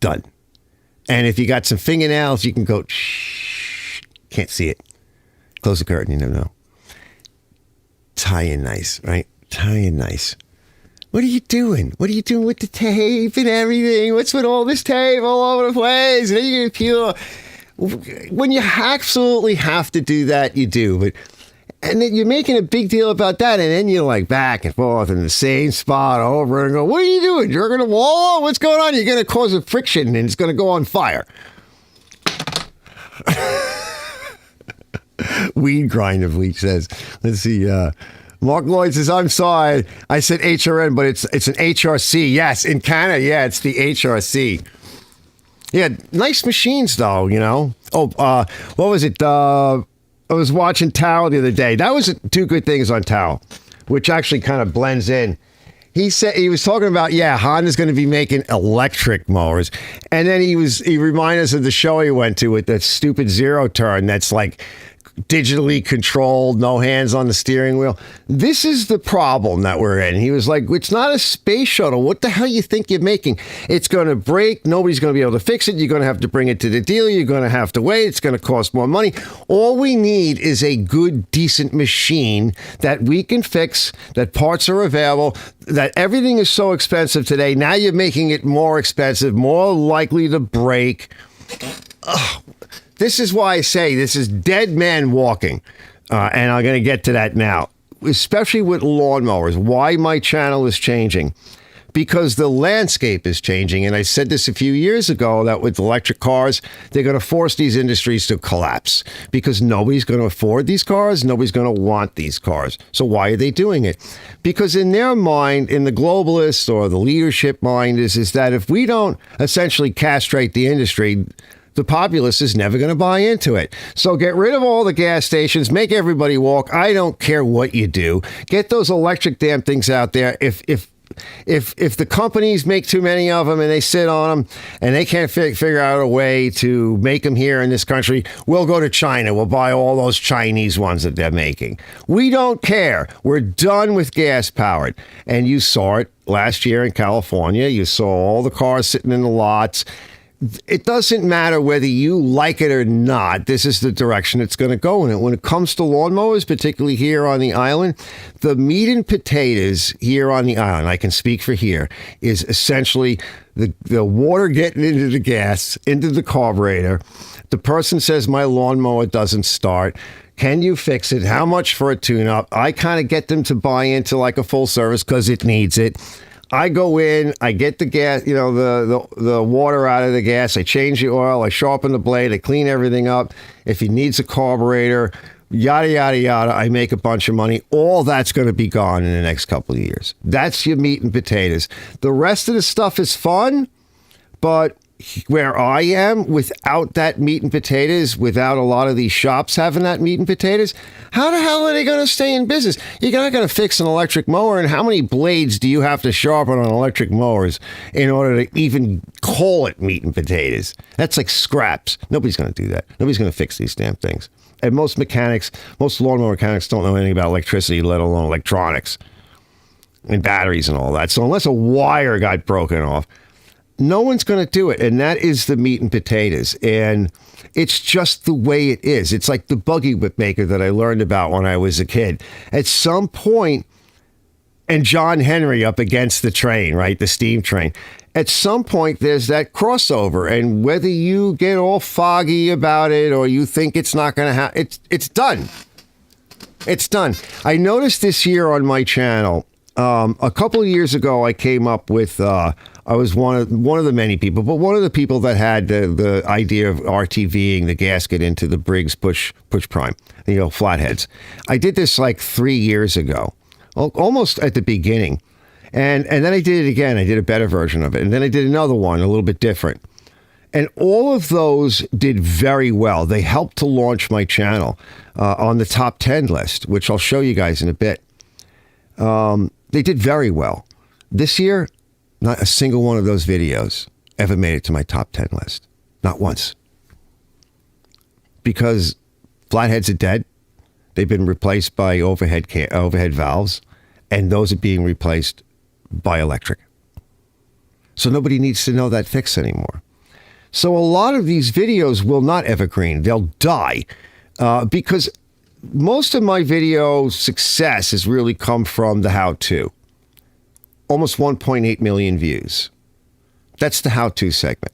done. And if you got some fingernails, you can go, shh, can't see it. Close the curtain, you never know. Tie in nice, right? Tie in nice. What are you doing? What are you doing with the tape and everything? What's with all this tape all over the place? And then you're going to peel. When you absolutely have to do that, you do. But and then you're making a big deal about that, and then you're like back and forth in the same spot over and go, what are you doing? You're going to wall? What's going on? You're going to cause a friction, and it's going to go on fire. Weed grinder, Bleach says. Let's see. Mark Lloyd says, I'm sorry. I said HRN, but it's an HRC. Yes, in Canada, yeah, it's the HRC. Yeah, nice machines, though, you know. Oh, what was it? I was watching Tao the other day. That was two good things on Tao, which actually kind of blends in. He said he was talking about, Honda's going to be making electric mowers. And then he reminded us of the show he went to with that stupid zero turn that's like digitally controlled, no hands on the steering wheel. This is the problem that we're in. He was like, it's not a space shuttle. What the hell you think you're making? It's going to break. Nobody's going to be able to fix it. You're going to have to bring it to the dealer. You're going to have to wait. It's going to cost more money. All we need is a good, decent machine that we can fix, that parts are available, that everything is so expensive today. Now you're making it more expensive, more likely to break. Ugh. This is why I say this is dead man walking, and I'm going to get to that now, especially with lawnmowers. Why my channel is changing. because the landscape is changing. And I said this a few years ago that with electric cars, they're going to force these industries to collapse because nobody's going to afford these cars. Nobody's going to want these cars. So why are they doing it? Because in their mind, in the globalist or the leadership mind is that if we don't essentially castrate the industry, the populace is never going to buy into it. So get rid of all the gas stations, make everybody walk. I don't care what you do. Get those electric damn things out there. If the companies make too many of them and they sit on them and they can't figure out a way to make them here in this country, we'll go to China. We'll buy all those Chinese ones that they're making. We don't care. We're done with gas powered. And you saw it last year in California. You saw all the cars sitting in the lots. It doesn't matter whether you like it or not. This is the direction it's going to go in it. When it comes to lawnmowers, particularly here on the island, the meat and potatoes here on the island, I can speak for here, is essentially the water getting into the gas, into the carburetor. The person says, my lawnmower doesn't start. Can you fix it? How much for a tune-up? I kind of get them to buy into like a full service because it needs it. I go in, I get the gas, the water out of the gas. I change the oil. I sharpen the blade. I clean everything up. If he needs a carburetor, yada, yada, yada, I make a bunch of money. All that's going to be gone in the next couple of years. That's your meat and potatoes. The rest of the stuff is fun, but where I am, without that meat and potatoes, without a lot of these shops having that meat and potatoes, how the hell are they going to stay in business? You're not going to fix an electric mower, and how many blades do you have to sharpen on electric mowers in order to even call it meat and potatoes? That's like scraps. Nobody's going to do that. Nobody's going to fix these damn things. And most lawnmower mechanics don't know anything about electricity, let alone electronics and batteries and all that. So unless a wire got broken off, no one's going to do it. And that is the meat and potatoes. And it's just the way it is. It's like the buggy whip maker that I learned about when I was a kid. At some point, and John Henry up against the train, right? The steam train. At some point, there's that crossover. And whether you get all foggy about it or you think it's not going to happen, it's done. It's done. I noticed this year on my channel, a couple of years ago, I came up with... I was one of the many people, but one of the people that had the idea of RTVing the gasket into the Briggs push prime, flatheads. I did this like 3 years ago, almost at the beginning. And then I did it again. I did a better version of it. And then I did another one, a little bit different. And all of those did very well. They helped to launch my channel on the top 10 list, which I'll show you guys in a bit. They did very well. This year, not a single one of those videos ever made it to my top 10 list. Not once. Because flatheads are dead. They've been replaced by overhead valves, and those are being replaced by electric. So nobody needs to know that fix anymore. So a lot of these videos will not evergreen. They'll die because most of my video success has really come from the how-to. Almost 1.8 million views. That's the how-to segment.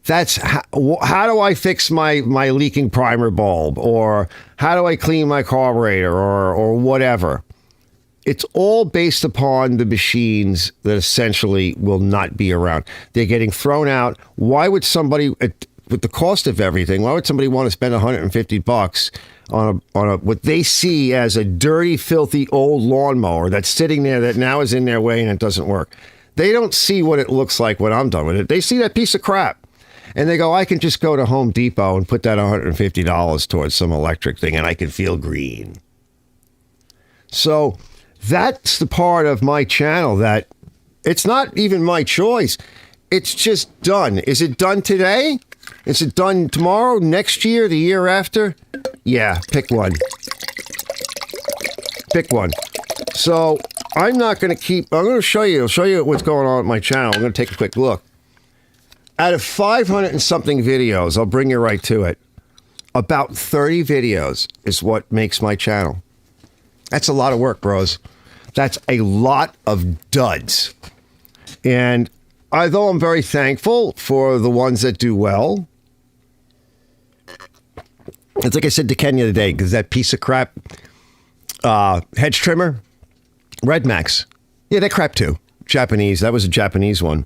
That's how do I fix my leaking primer bulb, or how do I clean my carburetor, or whatever. It's all based upon the machines that essentially will not be around. They're getting thrown out. Why would somebody, with the cost of everything, why would somebody want to spend $150 on a what they see as a dirty, filthy old lawnmower that's sitting there that now is in their way and it doesn't work? They don't see what it looks like when I'm done with it. They see that piece of crap. And they go, I can just go to Home Depot and put that $150 towards some electric thing and I can feel green. So that's the part of my channel that it's not even my choice. It's just done. Is it done today? Is it done tomorrow, next year, the year after? Yeah, pick one. Pick one. So I'm not going to keep, I'm going to show you what's going on with my channel. I'm going to take a quick look. Out of 500 and something videos, I'll bring you right to it. About 30 videos is what makes my channel. That's a lot of work, bros. That's a lot of duds. And although I'm very thankful for the ones that do well, it's like I said to Ken the other day, because that piece of crap hedge trimmer, Red Max, yeah, they're crap too. Japanese. That was a Japanese one.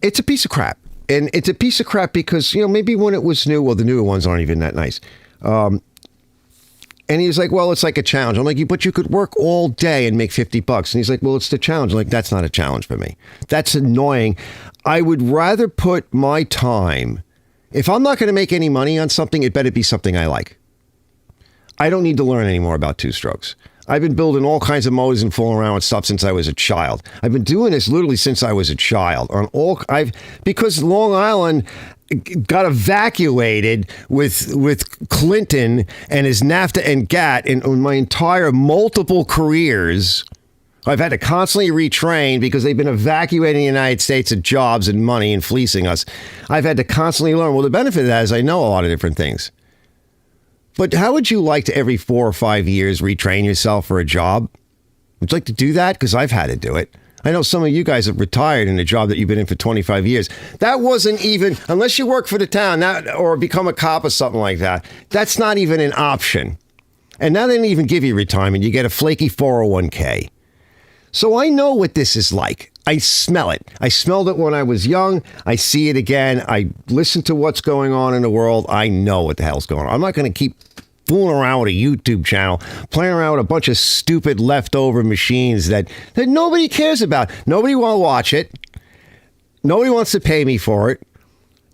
It's a piece of crap. And it's a piece of crap because, maybe when it was new, well, the newer ones aren't even that nice. And he's like, well, it's like a challenge. I'm like, but you could work all day and make $50. And he's like, well, it's the challenge. I'm like, that's not a challenge for me. That's annoying. I would rather put my time. If I'm not going to make any money on something, it better be something I like. I don't need to learn any more about two-strokes. I've been building all kinds of motors and fooling around with stuff since I was a child. I've been doing this literally since I was a child. Because Long Island got evacuated with Clinton and his NAFTA and GATT in my entire multiple careers. I've had to constantly retrain because they've been evacuating the United States of jobs and money and fleecing us. I've had to constantly learn. Well, the benefit of that is I know a lot of different things. But how would you like to every 4 or 5 years retrain yourself for a job? Would you like to do that? Because I've had to do it. I know some of you guys have retired in a job that you've been in for 25 years. That wasn't even, unless you work for the town or become a cop or something like that, that's not even an option. And now they didn't even give you retirement. You get a flaky 401k. So I know what this is like. I smell it. I smelled it when I was young. I see it again. I listen to what's going on in the world. I know what the hell's going on. I'm not going to keep fooling around with a YouTube channel, playing around with a bunch of stupid leftover machines that nobody cares about. Nobody will watch it. Nobody wants to pay me for it.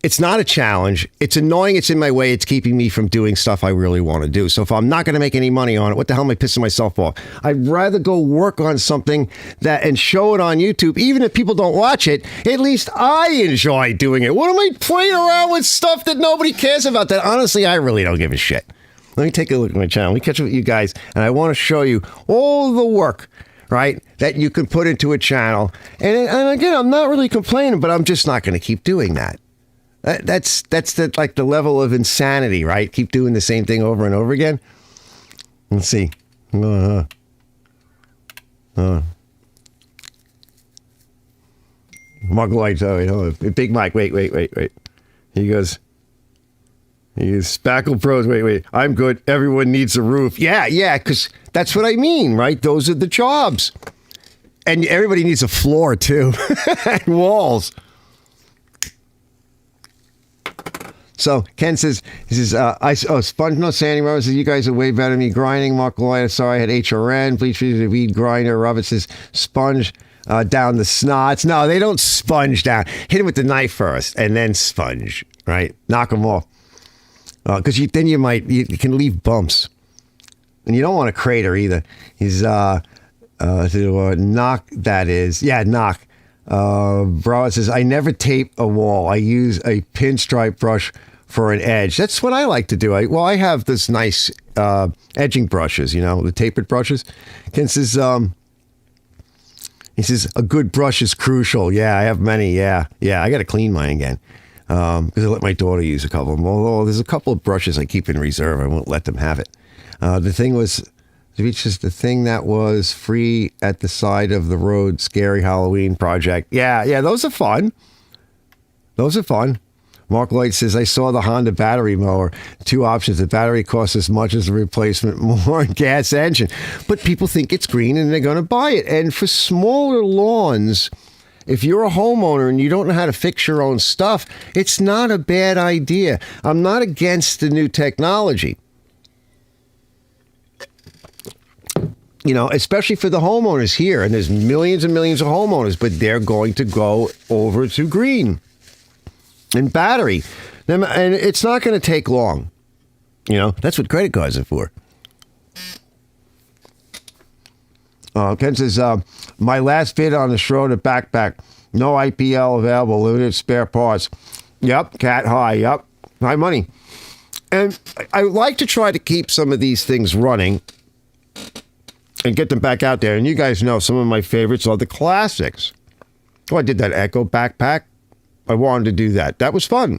It's not a challenge. It's annoying. It's in my way. It's keeping me from doing stuff I really want to do. So if I'm not going to make any money on it, what the hell am I pissing myself off? I'd rather go work on something and show it on YouTube. Even if people don't watch it, at least I enjoy doing it. What am I playing around with stuff that nobody cares about that honestly I really don't give a shit? Let me take a look at my channel. Let me catch up with you guys. And I want to show you all the work, right, that you can put into a channel. And again, I'm not really complaining, but I'm just not going to keep doing that. That's the level of insanity, right? Keep doing the same thing over and over again. Let's see. Mark Lights. Big Mike. Wait. He goes, Spackle Pros. Wait. I'm good. Everyone needs a roof. Yeah, because that's what I mean, right? Those are the jobs. And everybody needs a floor, too. And walls. So Ken says, Sponge No Sandy Robert says, you guys are way better than me grinding. Mark Lloyd, sorry, I had HRN. Bleach the weed grinder. Robert says, sponge down the snots. No, they don't sponge down. Hit him with the knife first and then sponge, right? Knock them off. Because then you can leave bumps. And you don't want a crater either. He's, knock, that is. Yeah, knock. Bro says, I never tape a wall. I use a pinstripe brush for an edge. That's what I like to do. I have this nice edging brushes, the tapered brushes. Ken says, he says, a good brush is crucial. Yeah, I have many. Yeah, I got to clean mine again because I let my daughter use a couple of them. Although there's a couple of brushes I keep in reserve. I won't let them have it. The thing was, just the thing that was free at the side of the road, scary Halloween project. Yeah, those are fun. Mark Lloyd says, I saw the Honda battery mower. 2 options. The battery costs as much as the replacement, more gas engine. But people think it's green and they're going to buy it. And for smaller lawns, if you're a homeowner and you don't know how to fix your own stuff, it's not a bad idea. I'm not against the new technology. Especially for the homeowners here. And there's millions and millions of homeowners, but they're going to go over to green and battery. And it's not going to take long. That's what credit cards are for. Ken says, my last bid on the Schroeder backpack. No IPL available, limited spare parts. Yep, cat high. Yep, high money. And I like to try to keep some of these things running and get them back out there. And you guys know some of my favorites are the classics. I did that Echo backpack. I wanted to do that. That was fun.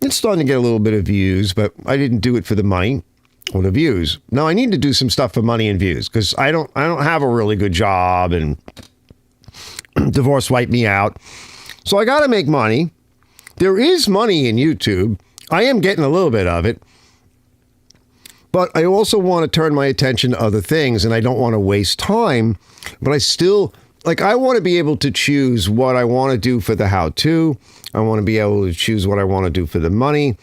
It's starting to get a little bit of views, but I didn't do it for the money or the views. No, I need to do some stuff for money and views because I don't have a really good job and divorce wiped me out. So I got to make money. There is money in YouTube. I am getting a little bit of it. But I also want to turn my attention to other things, and I don't want to waste time. But I still, I want to be able to choose what I want to do for the how-to. I want to be able to choose what I want to do for the money.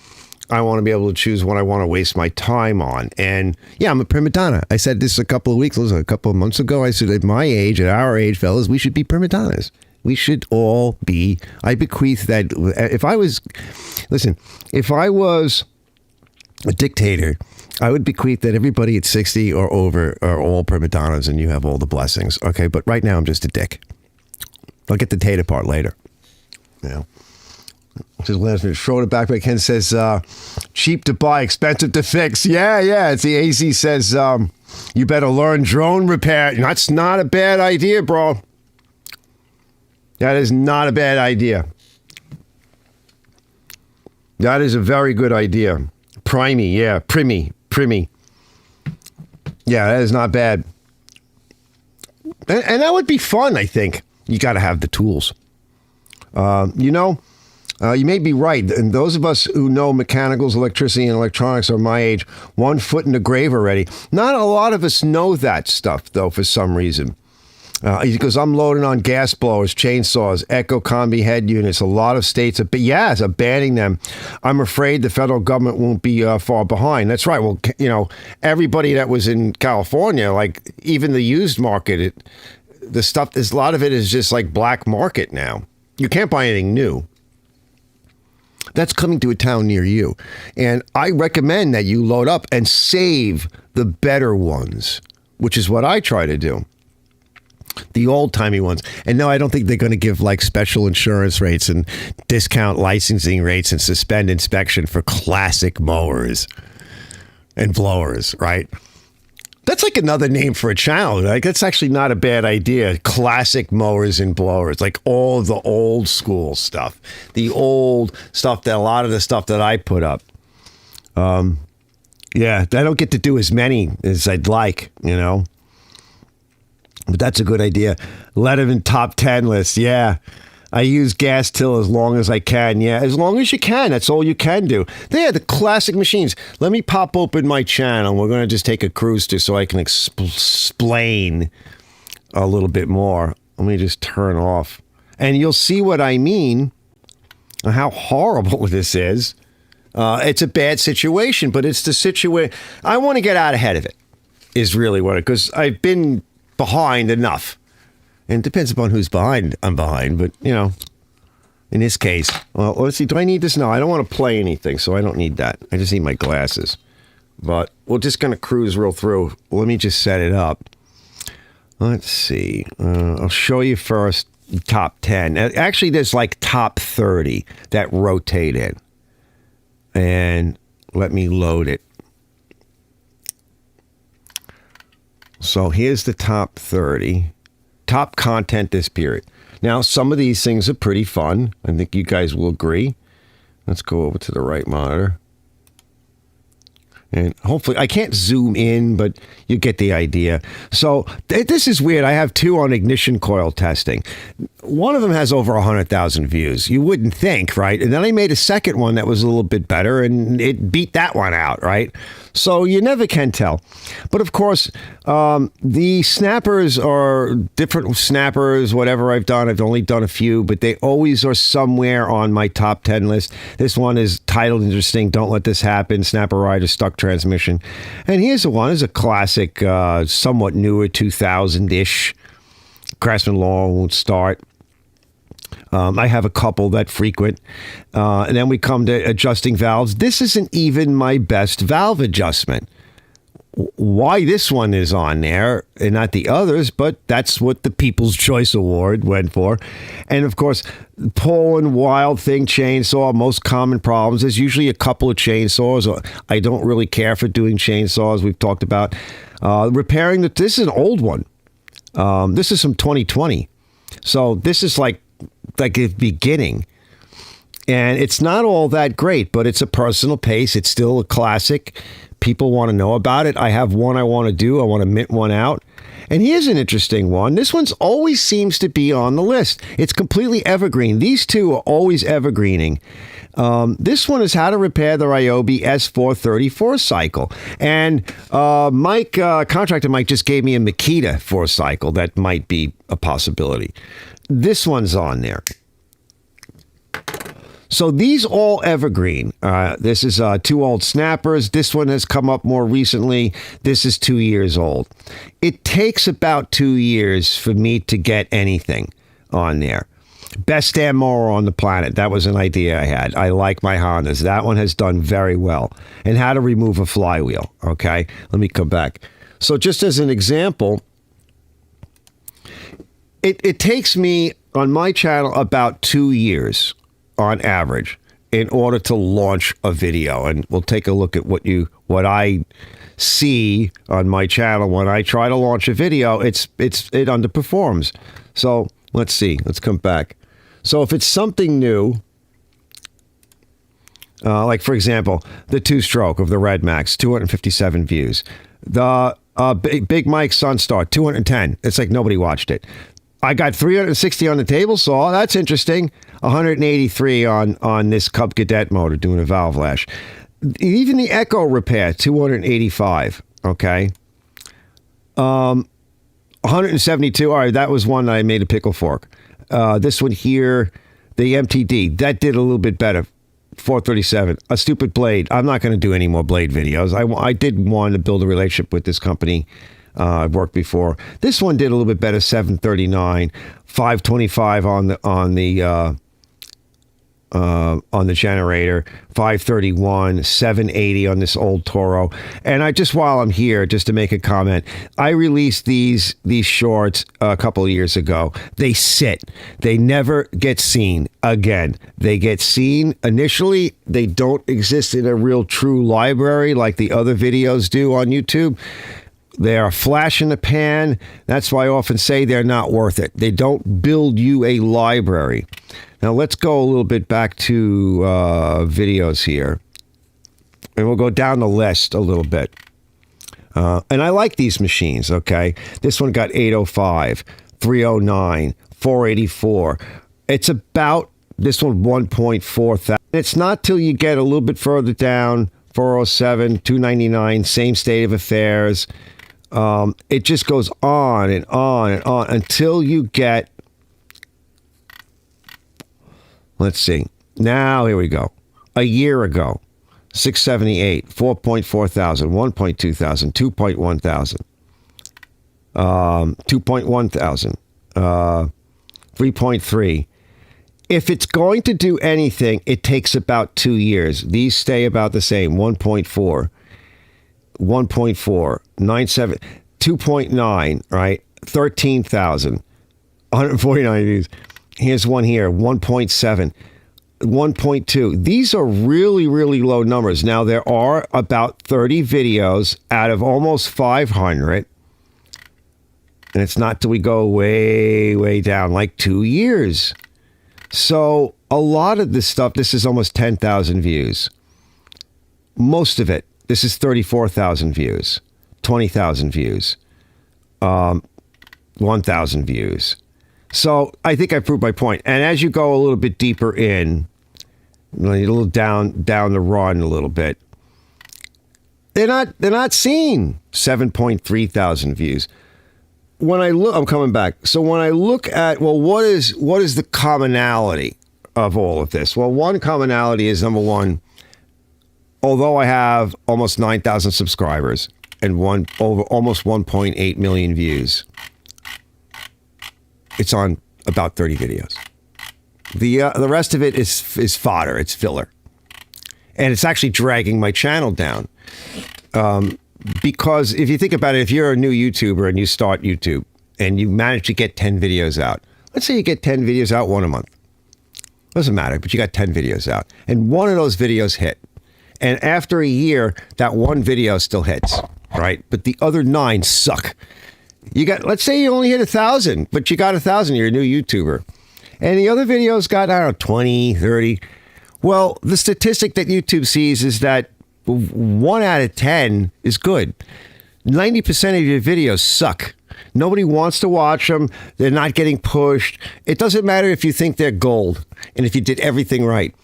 I want to be able to choose what I want to waste my time on. And yeah, I'm a prima donna. I said this a couple of months ago. I said at my age, at our age, fellas, we should be prima donnas. We should all be. I bequeath that. If I was a dictator, I would bequeath that everybody at 60 or over are all prima donnas and you have all the blessings. Okay, but right now I'm just a dick. I'll get the tater part later. You know. Just last minute. Schroeder Backpack Ken says, cheap to buy, expensive to fix. Yeah. It's the AC says, you better learn drone repair. That's not a bad idea, bro. That is not a bad idea. That is a very good idea. Primy. Yeah, Primy. Yeah, that is not bad. And that would be fun, I think. You got to have the tools. You may be right. And those of us who know mechanicals, electricity, and electronics are my age, 1 foot in the grave already. Not a lot of us know that stuff, though, for some reason. Because I'm loading on gas blowers, chainsaws, echo combi head units. A lot of states are banning them. I'm afraid the federal government won't be far behind. That's right. Well, everybody that was in California, like even the used market, a lot of it is just like black market now. You can't buy anything new. That's coming to a town near you. And I recommend that you load up and save the better ones, which is what I try to do. The old-timey ones. And no, I don't think they're going to give special insurance rates and discount licensing rates and suspend inspection for classic mowers and blowers, right? That's like another name for a channel. That's actually not a bad idea. Classic mowers and blowers, like all the old school stuff. The old stuff that a lot of the stuff that I put up. I don't get to do as many as I'd like, But that's a good idea. Let them in top 10 list. Yeah. I use gas till as long as I can. Yeah, as long as you can. That's all you can do. They are the classic machines. Let me pop open my channel. We're going to just take a cruise so I can explain a little bit more. Let me just turn off. And you'll see what I mean, how horrible this is. It's a bad situation, but it's the situation. I want to get out ahead of it, is really what it, because I've been behind enough. And it depends upon who's behind. I'm behind, but, in this case, well, let's see. Do I need this? No, I don't want to play anything, so I don't need that. I just need my glasses. But we're just going to cruise real through. Let me just set it up. Let's see. I'll show you first top 10. Actually, there's top 30 that rotate in. And let me load it. So here's the top 30. Top content this period. Now, some of these things are pretty fun. I think you guys will agree. Let's go over to the right monitor. And hopefully, I can't zoom in, but you get the idea. So this is weird. I have 2 on ignition coil testing. One of them has over 100,000 views. You wouldn't think, right? And then I made a second one that was a little bit better, and it beat that one out, right? So you never can tell. But of course, the snappers are different snappers, whatever I've done. I've only done a few, but they always are somewhere on my top 10 list. This one is titled interesting, Don't Let This Happen, Snapper Rider Stuck Transmission. And here's the one. It's a classic, somewhat newer, 2000-ish. Craftsman Law Won't Start. I have a couple that frequent. And then we come to adjusting valves. This isn't even my best valve adjustment. Why this one is on there and not the others, but that's what the People's Choice Award went for. And of course, Poland Wild Thing chainsaw, most common problems. There's usually a couple of chainsaws. I don't really care for doing chainsaws. We've talked about repairing this is an old one. This is from 2020. So this is like the beginning. And it's not all that great, but it's a personal pace. It's still a classic. People want to know about it. I have one I want to do. I want to mint one out. And here's an interesting one. This one's always seems to be on the list. It's completely evergreen. These two are always evergreening. This one is how to repair the Ryobi S434 cycle. And contractor Mike just gave me a Makita 4 cycle. That might be a possibility. This one's on there. So these all evergreen. This is 2 old snappers. This one has come up more recently. This is 2 years old. It takes about 2 years for me to get anything on there. Best stand mower on the planet. That was an idea I had. I like my Hondas. That one has done very well. And how to remove a flywheel. Okay, let me come back. So just as an example, it takes me on my channel about 2 years on average in order to launch a video. And we'll take a look at what I see on my channel when I try to launch a video. It underperforms. So let's see. Let's come back. So if it's something new, like for example, the 2-stroke of the Red Max, 257 views. The Big Mike Sunstar, 210. It's like nobody watched it. I got 360 on the table saw. That's interesting. 183 on this Cub Cadet motor doing a valve lash. Even the Echo repair, 285. Okay. 172. All right, that was one that I made a pickle fork. This one here, the MTD, that did a little bit better. 437. A stupid blade. I'm not going to do any more blade videos. I did want to build a relationship with this company. I've worked before. This one did a little bit better. 739, 525 on the generator, 531, 780 on this old Toro. And while I'm here, just to make a comment, I released these shorts a couple of years ago. They sit. They never get seen again. They get seen initially. They don't exist in a real true library like the other videos do on YouTube. They are a flash in the pan. That's why I often say they're not worth it. They don't build you a library. Now, let's go a little bit back to videos here. And we'll go down the list a little bit. And I like these machines, okay? This one got 805, 309, 484. It's about, this one, 1.4 thousand. It's not till you get a little bit further down, 407, 299, same state of affairs. It just goes on and on and on until you get, let's see. Now, here we go. A year ago, 678, 4.4 thousand, 1.2 thousand, 2.1 thousand, 2.1 thousand, 3.3. If it's going to do anything, it takes about 2 years. These stay about the same, 1.4, 1.4, 97, 2.9, right? 13,000, 149 views. Here's one here, 1.7, 1.2. These are really, really low numbers. Now, there are about 30 videos out of almost 500. And it's not till we go way, way down, like 2 years. So a lot of this stuff, this is almost 10,000 views. Most of it, this is 34,000 views, 20,000 views, 1,000 views. So I think I proved my point. And as you go a little bit deeper in, a little down the run a little bit, they're not seen. 7.3 thousand views. When I look, I'm coming back. So when I look at, well, what is the commonality of all of this? Well, one commonality is, number one, although I have almost 9,000 subscribers and almost 1.8 million views, it's on about 30 videos. The rest of it is fodder. It's filler. And it's actually dragging my channel down. Because if you think about it, if you're a new YouTuber and you start YouTube and you manage to get 10 videos out, let's say you get 10 videos out, one a month. Doesn't matter, but you got 10 videos out. And one of those videos hit. And after a year, that one video still hits, right? But the other 9 suck. You got, let's say you only hit 1,000, but you got 1,000, you're a new YouTuber. And the other videos got, I don't know, 20, 30. Well, the statistic that YouTube sees is that 1 out of 10 is good. 90% of your videos suck. Nobody wants to watch them. They're not getting pushed. It doesn't matter if you think they're gold and if you did everything right.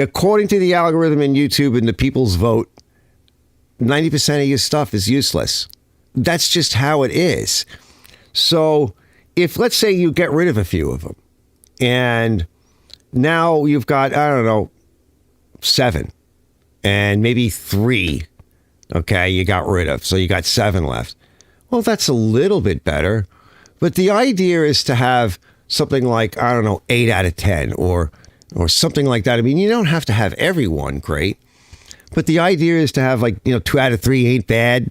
according to the algorithm in YouTube and the people's vote, 90% of your stuff is useless. That's just how it is. So if, let's say, you get rid of a few of them, and now you've got, I don't know, 7, and maybe 3, okay, you got rid of. So you got 7 left. Well, that's a little bit better. But the idea is to have something like, I don't know, 8 out of 10 or something like that. I mean, you don't have to have everyone great. But the idea is to have, like, 2 out of 3 ain't bad.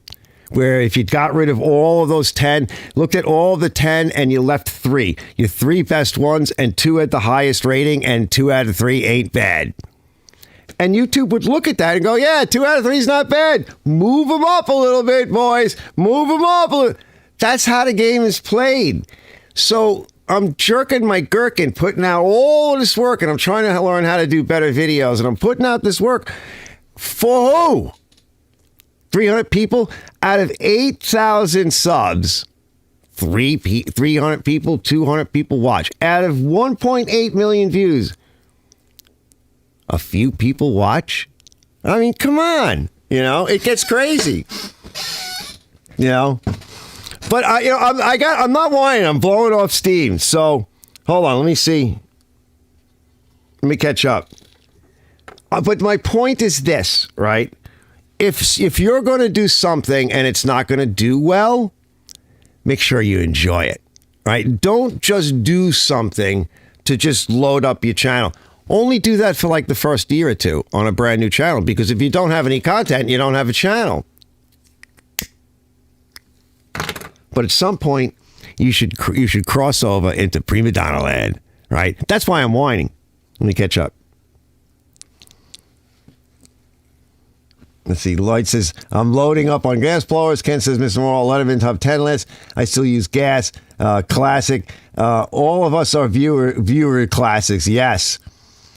Where if you got rid of all of those 10, looked at all the 10 and you left 3. Your 3 best ones and 2 at the highest rating and 2 out of 3 ain't bad. And YouTube would look at that and go, yeah, 2 out of 3 is not bad. Move them up a little bit, boys. Move them up a little. That's how the game is played. So I'm jerking my gherkin, putting out all this work, and I'm trying to learn how to do better videos. And I'm putting out this work for who? 300 people out of 8,000 subs. 300 people, 200 people watch. Out of 1.8 million views, a few people watch. I mean, come on. It gets crazy. But I'm not whining. I'm blowing off steam. So hold on. Let me see. Let me catch up. But my point is this, right? If you're going to do something and it's not going to do well, make sure you enjoy it, right? Don't just do something to just load up your channel. Only do that for like the first year or two on a brand new channel, because if you don't have any content, you don't have a channel. But at some point, you should cross over into prima donna land, right? That's why I'm whining. Let me catch up. Let's see. Lloyd says, I'm loading up on gas blowers. Ken says, Mr. Morrill, Letterman top 10 list. I still use gas. Classic. All of us are viewer classics. Yes.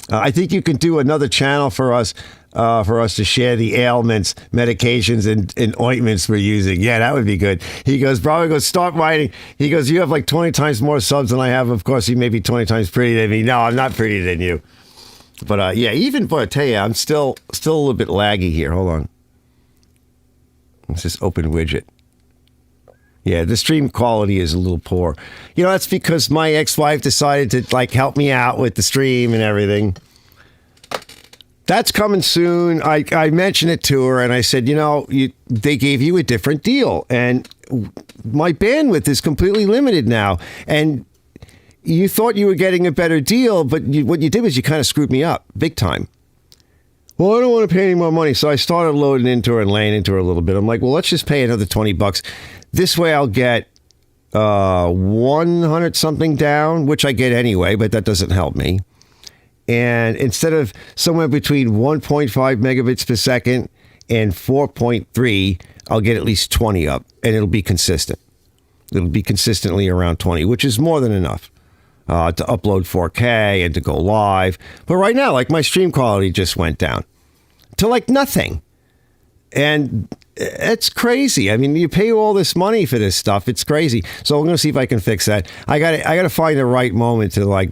I think you can do another channel for us to share the ailments, medications, and ointments we're using. Yeah, that would be good. He goes, probably go start writing. He goes, you have like 20 times more subs than I have. Of course, you may be 20 times prettier than me. No, I'm not prettier than you. But yeah, I tell you, I'm still a little bit laggy here. Hold on. Let's just open widget. Yeah, the stream quality is a little poor. That's because my ex-wife decided to like help me out with the stream and everything. That's coming soon. I mentioned it to her and I said, they gave you a different deal and my bandwidth is completely limited now. And you thought you were getting a better deal, but what you did was you kind of screwed me up big time. Well, I don't want to pay any more money. So I started loading into her and laying into her a little bit. I'm like, well, let's just pay another $20. This way I'll get 100 something down, which I get anyway, but that doesn't help me. And instead of somewhere between 1.5 megabits per second and 4.3, I'll get at least 20 up and it'll be consistent. It'll be consistently around 20, which is more than enough. To upload 4K and to go live. But right now, like my stream quality just went down to like nothing. And it's crazy. I mean, you pay all this money for this stuff. It's crazy. So I'm going to see if I can fix that. I got to find the right moment to like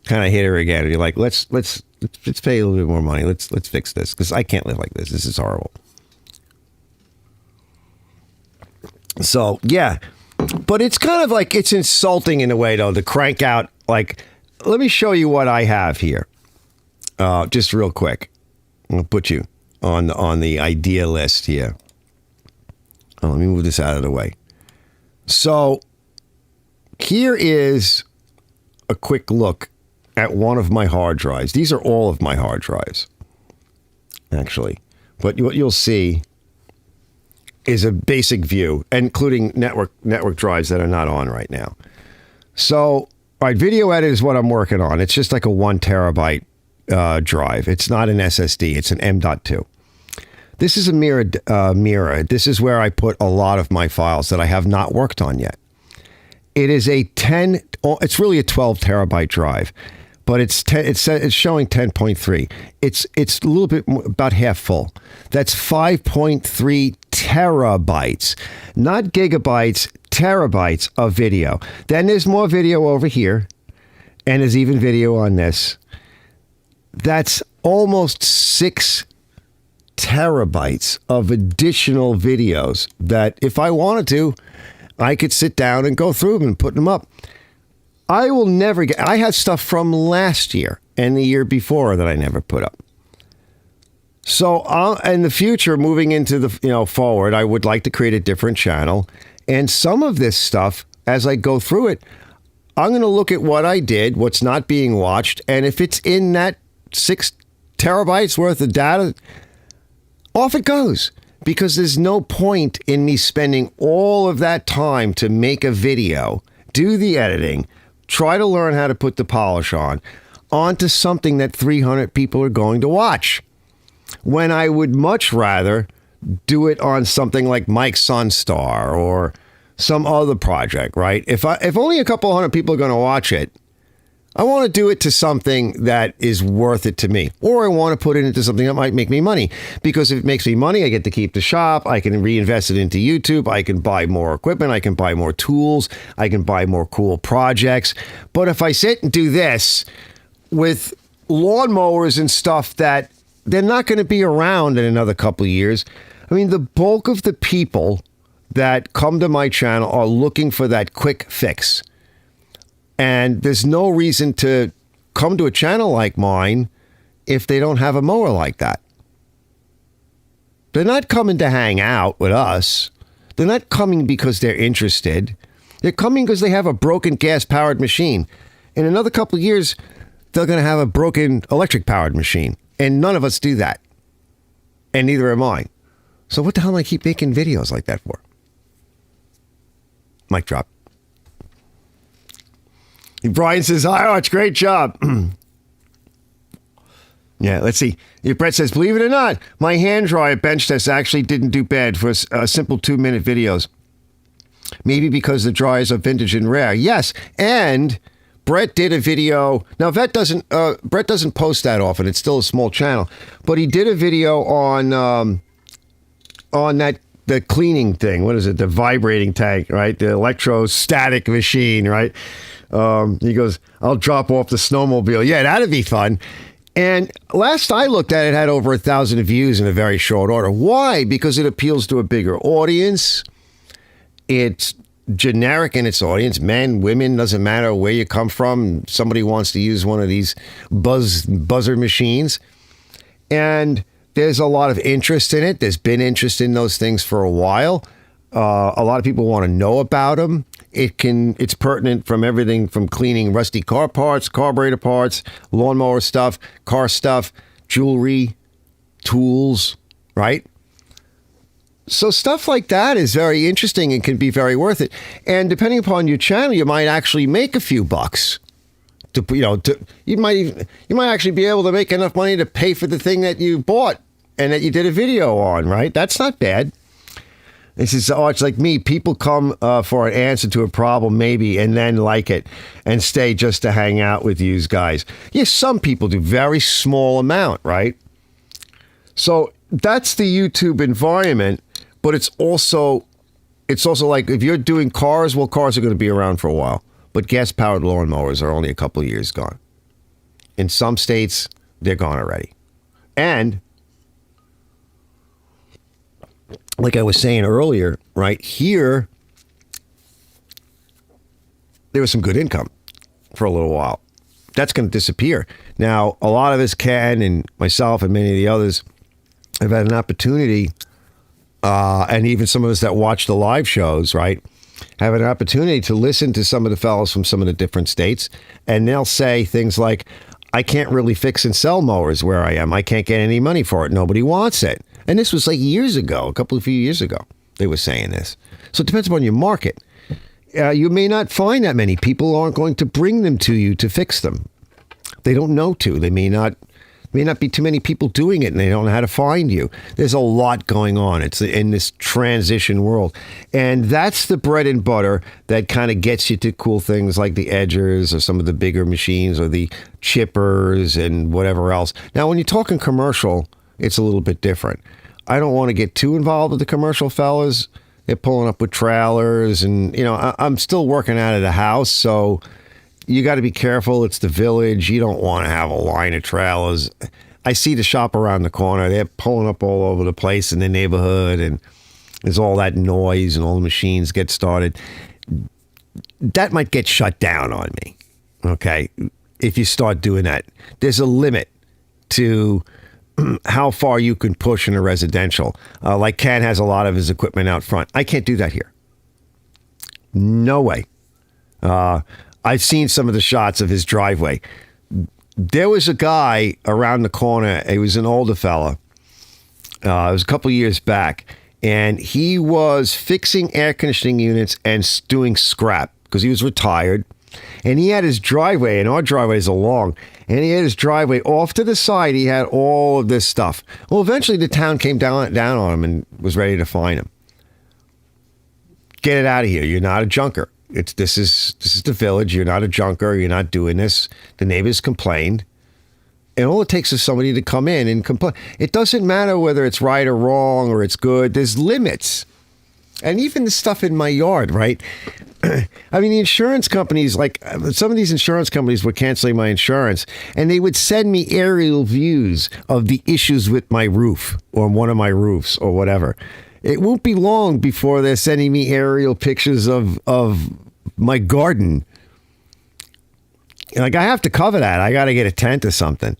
kind of hit her again and be like, let's pay a little bit more money. Let's fix this because I can't live like this. This is horrible. So, yeah. But it's kind of like, it's insulting in a way, though, to crank out, like, let me show you what I have here. Just real quick. I'll put you on the idea list here. Let me move this out of the way. So here is a quick look at one of my hard drives. These are all of my hard drives, actually. But what you'll see is a basic view, including network drives that are not on right now. So, all right, Video Edit is what I'm working on. It's just like a 1 terabyte drive. It's not an SSD. It's an M.2. This is a mirror. This is where I put a lot of my files that I have not worked on yet. It is it's really a 12 terabyte drive, but it's showing 10.3. It's a little bit about half full. That's 5.3 terabytes, not gigabytes, terabytes of video. Then there's more video over here, and there's even video on this. That's almost 6 terabytes of additional videos that if I wanted to, I could sit down and go through them and put them up. I will never get, I had stuff from last year and the year before that I never put up. So in the future, moving into the, forward, I would like to create a different channel. And some of this stuff, as I go through it, I'm going to look at what I did, what's not being watched. And if it's in that 6 terabytes worth of data, off it goes. Because there's no point in me spending all of that time to make a video, do the editing, try to learn how to put the polish on, onto something that 300 people are going to watch. When I would much rather do it on something like Mike Sunstar or some other project, right? If only a couple hundred people are going to watch it, I want to do it to something that is worth it to me. Or I want to put it into something that might make me money. Because if it makes me money, I get to keep the shop. I can reinvest it into YouTube. I can buy more equipment. I can buy more tools. I can buy more cool projects. But if I sit and do this with lawnmowers and stuff that they're not going to be around in another couple of years. I mean, the bulk of the people that come to my channel are looking for that quick fix. And there's no reason to come to a channel like mine if they don't have a mower like that. They're not coming to hang out with us. They're not coming because they're interested. They're coming because they have a broken gas-powered machine. In another couple of years, they're going to have a broken electric-powered machine. And none of us do that. And neither am I. So what the hell am I keep making videos like that for? Mic drop. Brian says, hi, Arch, great job. Yeah, let's see. Brett says, believe it or not, my hand dryer bench test actually didn't do bad for simple 2-minute videos. Maybe because the dryers are vintage and rare. Yes, and Brett did a video. Now, Brett doesn't post that often. It's still a small channel. But he did a video on the cleaning thing. What is it? The vibrating tank, right? The electrostatic machine, right? He goes, I'll drop off the snowmobile. Yeah, that'd be fun. And last I looked at it, had over 1,000 views in a very short order. Why? Because it appeals to a bigger audience. It's generic in its audience. Men, women, doesn't matter where you come from. Somebody wants to use one of these buzzer machines. And there's a lot of interest in it. There's been interest in those things for a while. A lot of people want to know about them. It's pertinent from everything from cleaning rusty car parts, carburetor parts, lawnmower stuff, car stuff, jewelry, tools, right? So stuff like that is very interesting and can be very worth it. And depending upon your channel, you might actually make a few bucks. You might actually be able to make enough money to pay for the thing that you bought and that you did a video on, right? That's not bad. This is Arch, like me. People come for an answer to a problem, maybe, and then like it and stay just to hang out with you guys. Yes, some people do, very small amount, right? So that's the YouTube environment, but it's also like if you're doing cars, well, cars are going to be around for a while, but gas-powered lawnmowers are only a couple of years gone. In some states, they're gone already. And like I was saying earlier, right here, there was some good income for a little while. That's going to disappear. Now, a lot of us and myself and many of the others have had an opportunity, and even some of us that watch the live shows, right, have an opportunity to listen to some of the fellows from some of the different states, and they'll say things like, I can't really fix and sell mowers where I am. I can't get any money for it. Nobody wants it. And this was like years ago, a few years ago, they were saying this. So it depends upon your market. You may not find that many people aren't going to bring them to you to fix them. They don't know to. They may not be too many people doing it and they don't know how to find you. There's a lot going on. It's in this transition world. And that's the bread and butter that kind of gets you to cool things like the edgers or some of the bigger machines or the chippers and whatever else. Now, when you're talking commercial, it's a little bit different. I don't want to get too involved with the commercial fellas. They're pulling up with trailers and, I'm still working out of the house. So, you got to be careful. It's the village. You don't want to have a line of trailers. I see the shop around the corner. They're pulling up all over the place in the neighborhood, and there's all that noise and all the machines get started. That might get shut down on me, okay, if you start doing that. There's a limit to how far you can push in a residential. Like Ken has a lot of his equipment out front. I can't do that here. No way. I've seen some of the shots of his driveway. There was a guy around the corner. He was an older fella. It was a couple years back. And he was fixing air conditioning units and doing scrap because he was retired. And he had his driveway, and our driveways are long. And he had his driveway off to the side. He had all of this stuff. Well, eventually the town came down on him and was ready to fine him. Get it out of here. You're not a junker. This is the village. You're not a junker. You're not doing this. The neighbors complained. And all it takes is somebody to come in and complain. It doesn't matter whether it's right or wrong or it's good. There's limits. And even the stuff in my yard, right? I mean, the insurance companies, like some of these insurance companies were canceling my insurance, and they would send me aerial views of the issues with my roof or one of my roofs or whatever. It won't be long before they're sending me aerial pictures of my garden. Like, I have to cover that. I got to get a tent or something.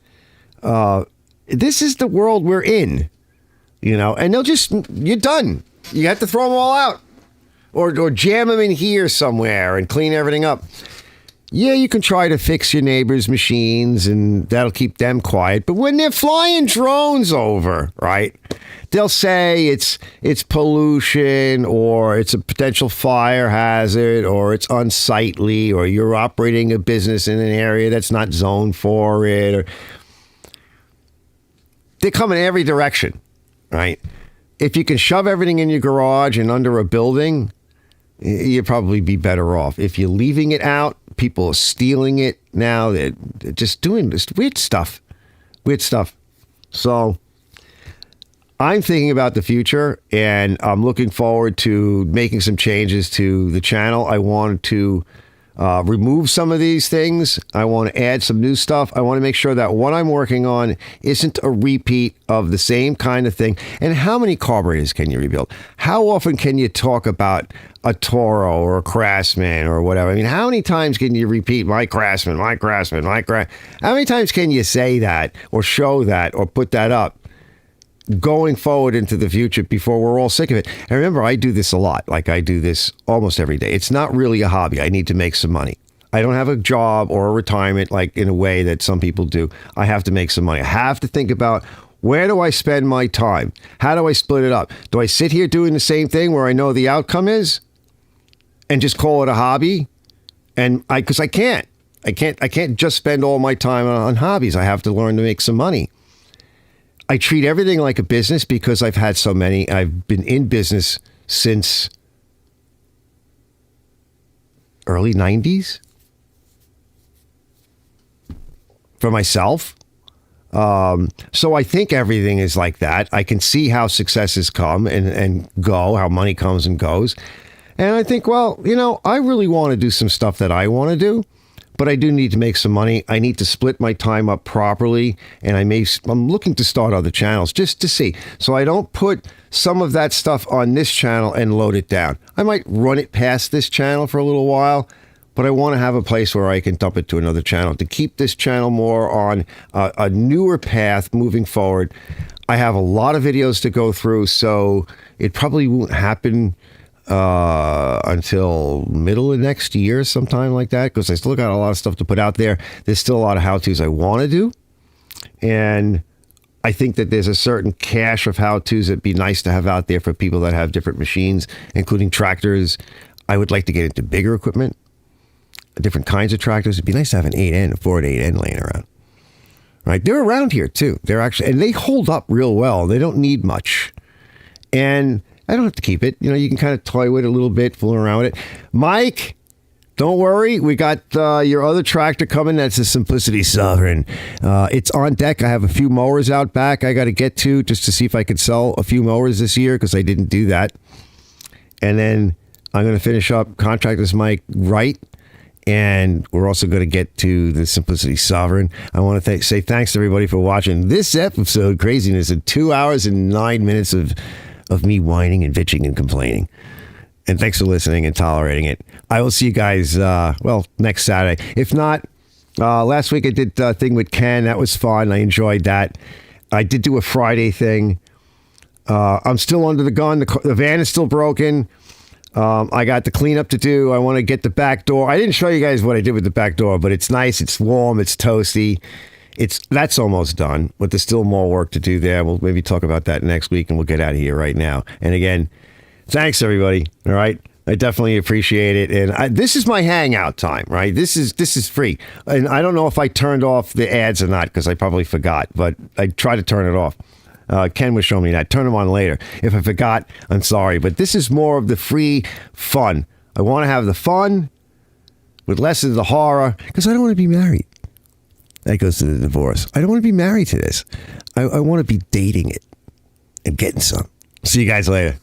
This is the world we're in, and you're done. You have to throw them all out or jam them in here somewhere and clean everything up. Yeah, you can try to fix your neighbor's machines and that'll keep them quiet. But when they're flying drones over, right, they'll say it's pollution or it's a potential fire hazard or it's unsightly or you're operating a business in an area that's not zoned for it. Or they come in every direction, right? If you can shove everything in your garage and under a building, you'd probably be better off. If you're leaving it out, people are stealing it now. They're just doing this weird stuff. So I'm thinking about the future, and I'm looking forward to making some changes to the channel. I want to remove some of these things. I want to add some new stuff. I want to make sure that what I'm working on isn't a repeat of the same kind of thing. And how many carburetors can you rebuild? How often can you talk about a Toro or a Craftsman or whatever? I mean, how many times can you repeat my Craftsman? How many times can you say that or show that or put that up going forward into the future before we're all sick of it? And remember, I do this a lot. Like, I do this almost every day. It's not really a hobby. I need to make some money. I don't have a job or a retirement like in a way that some people do. I have to make some money. I have to think about, where do I spend my time? How do I split it up? Do I sit here doing the same thing where I know the outcome is and just call it a hobby? And because I can't just spend all my time on hobbies. I have to learn to make some money. I treat everything like a business because I've had so many. I've been in business since early 90s for myself. So I think everything is like that. I can see how successes come and go, how money comes and goes. And I think, well, I really want to do some stuff that I want to do. But I do need to make some money. I need to split my time up properly. And I'm looking to start other channels just to see. So I don't put some of that stuff on this channel and load it down. I might run it past this channel for a little while, but I want to have a place where I can dump it to another channel to keep this channel more on a newer path moving forward. I have a lot of videos to go through, so it probably won't happen until middle of next year, sometime like that, because I still got a lot of stuff to put out there. There's still a lot of how-tos I want to do, and I think that there's a certain cache of how-tos that'd be nice to have out there for people that have different machines, including tractors. I would like to get into bigger equipment, different kinds of tractors. It'd be nice to have an 8N, a Ford 8N laying around. Right? They're around here too. They're actually, and they hold up real well. They don't need much, and I don't have to keep it. You can kind of toy with it a little bit, fool around with it. Mike, don't worry. We got your other tractor coming. That's the Simplicity Sovereign. It's on deck. I have a few mowers out back I got to get to just to see if I could sell a few mowers this year because I didn't do that. And then I'm going to finish up Contractors Mike right. And we're also going to get to the Simplicity Sovereign. I want to say thanks to everybody for watching this episode, Craziness, in 2 hours and 9 minutes of me whining and bitching and complaining. And thanks for listening and tolerating it. I will see you guys, next Saturday. If not, last week I did a thing with Ken. That was fun. I enjoyed that. I did do a Friday thing. I'm still under the gun. The van is still broken. I got the cleanup to do. I want to get the back door. I didn't show you guys what I did with the back door, but it's nice. It's warm. It's toasty. That's almost done, but there's still more work to do there. We'll maybe talk about that next week, and we'll get out of here right now. And again, thanks everybody. All right. I definitely appreciate it. And this is my hangout time, right? This is free. And I don't know if I turned off the ads or not, because I probably forgot, but I tried to turn it off. Ken was showing me that. Turn them on later. If I forgot, I'm sorry. But this is more of the free fun. I want to have the fun with less of the horror, because I don't want to be married. That goes to the divorce. I don't want to be married to this. I want to be dating it and getting some. See you guys later.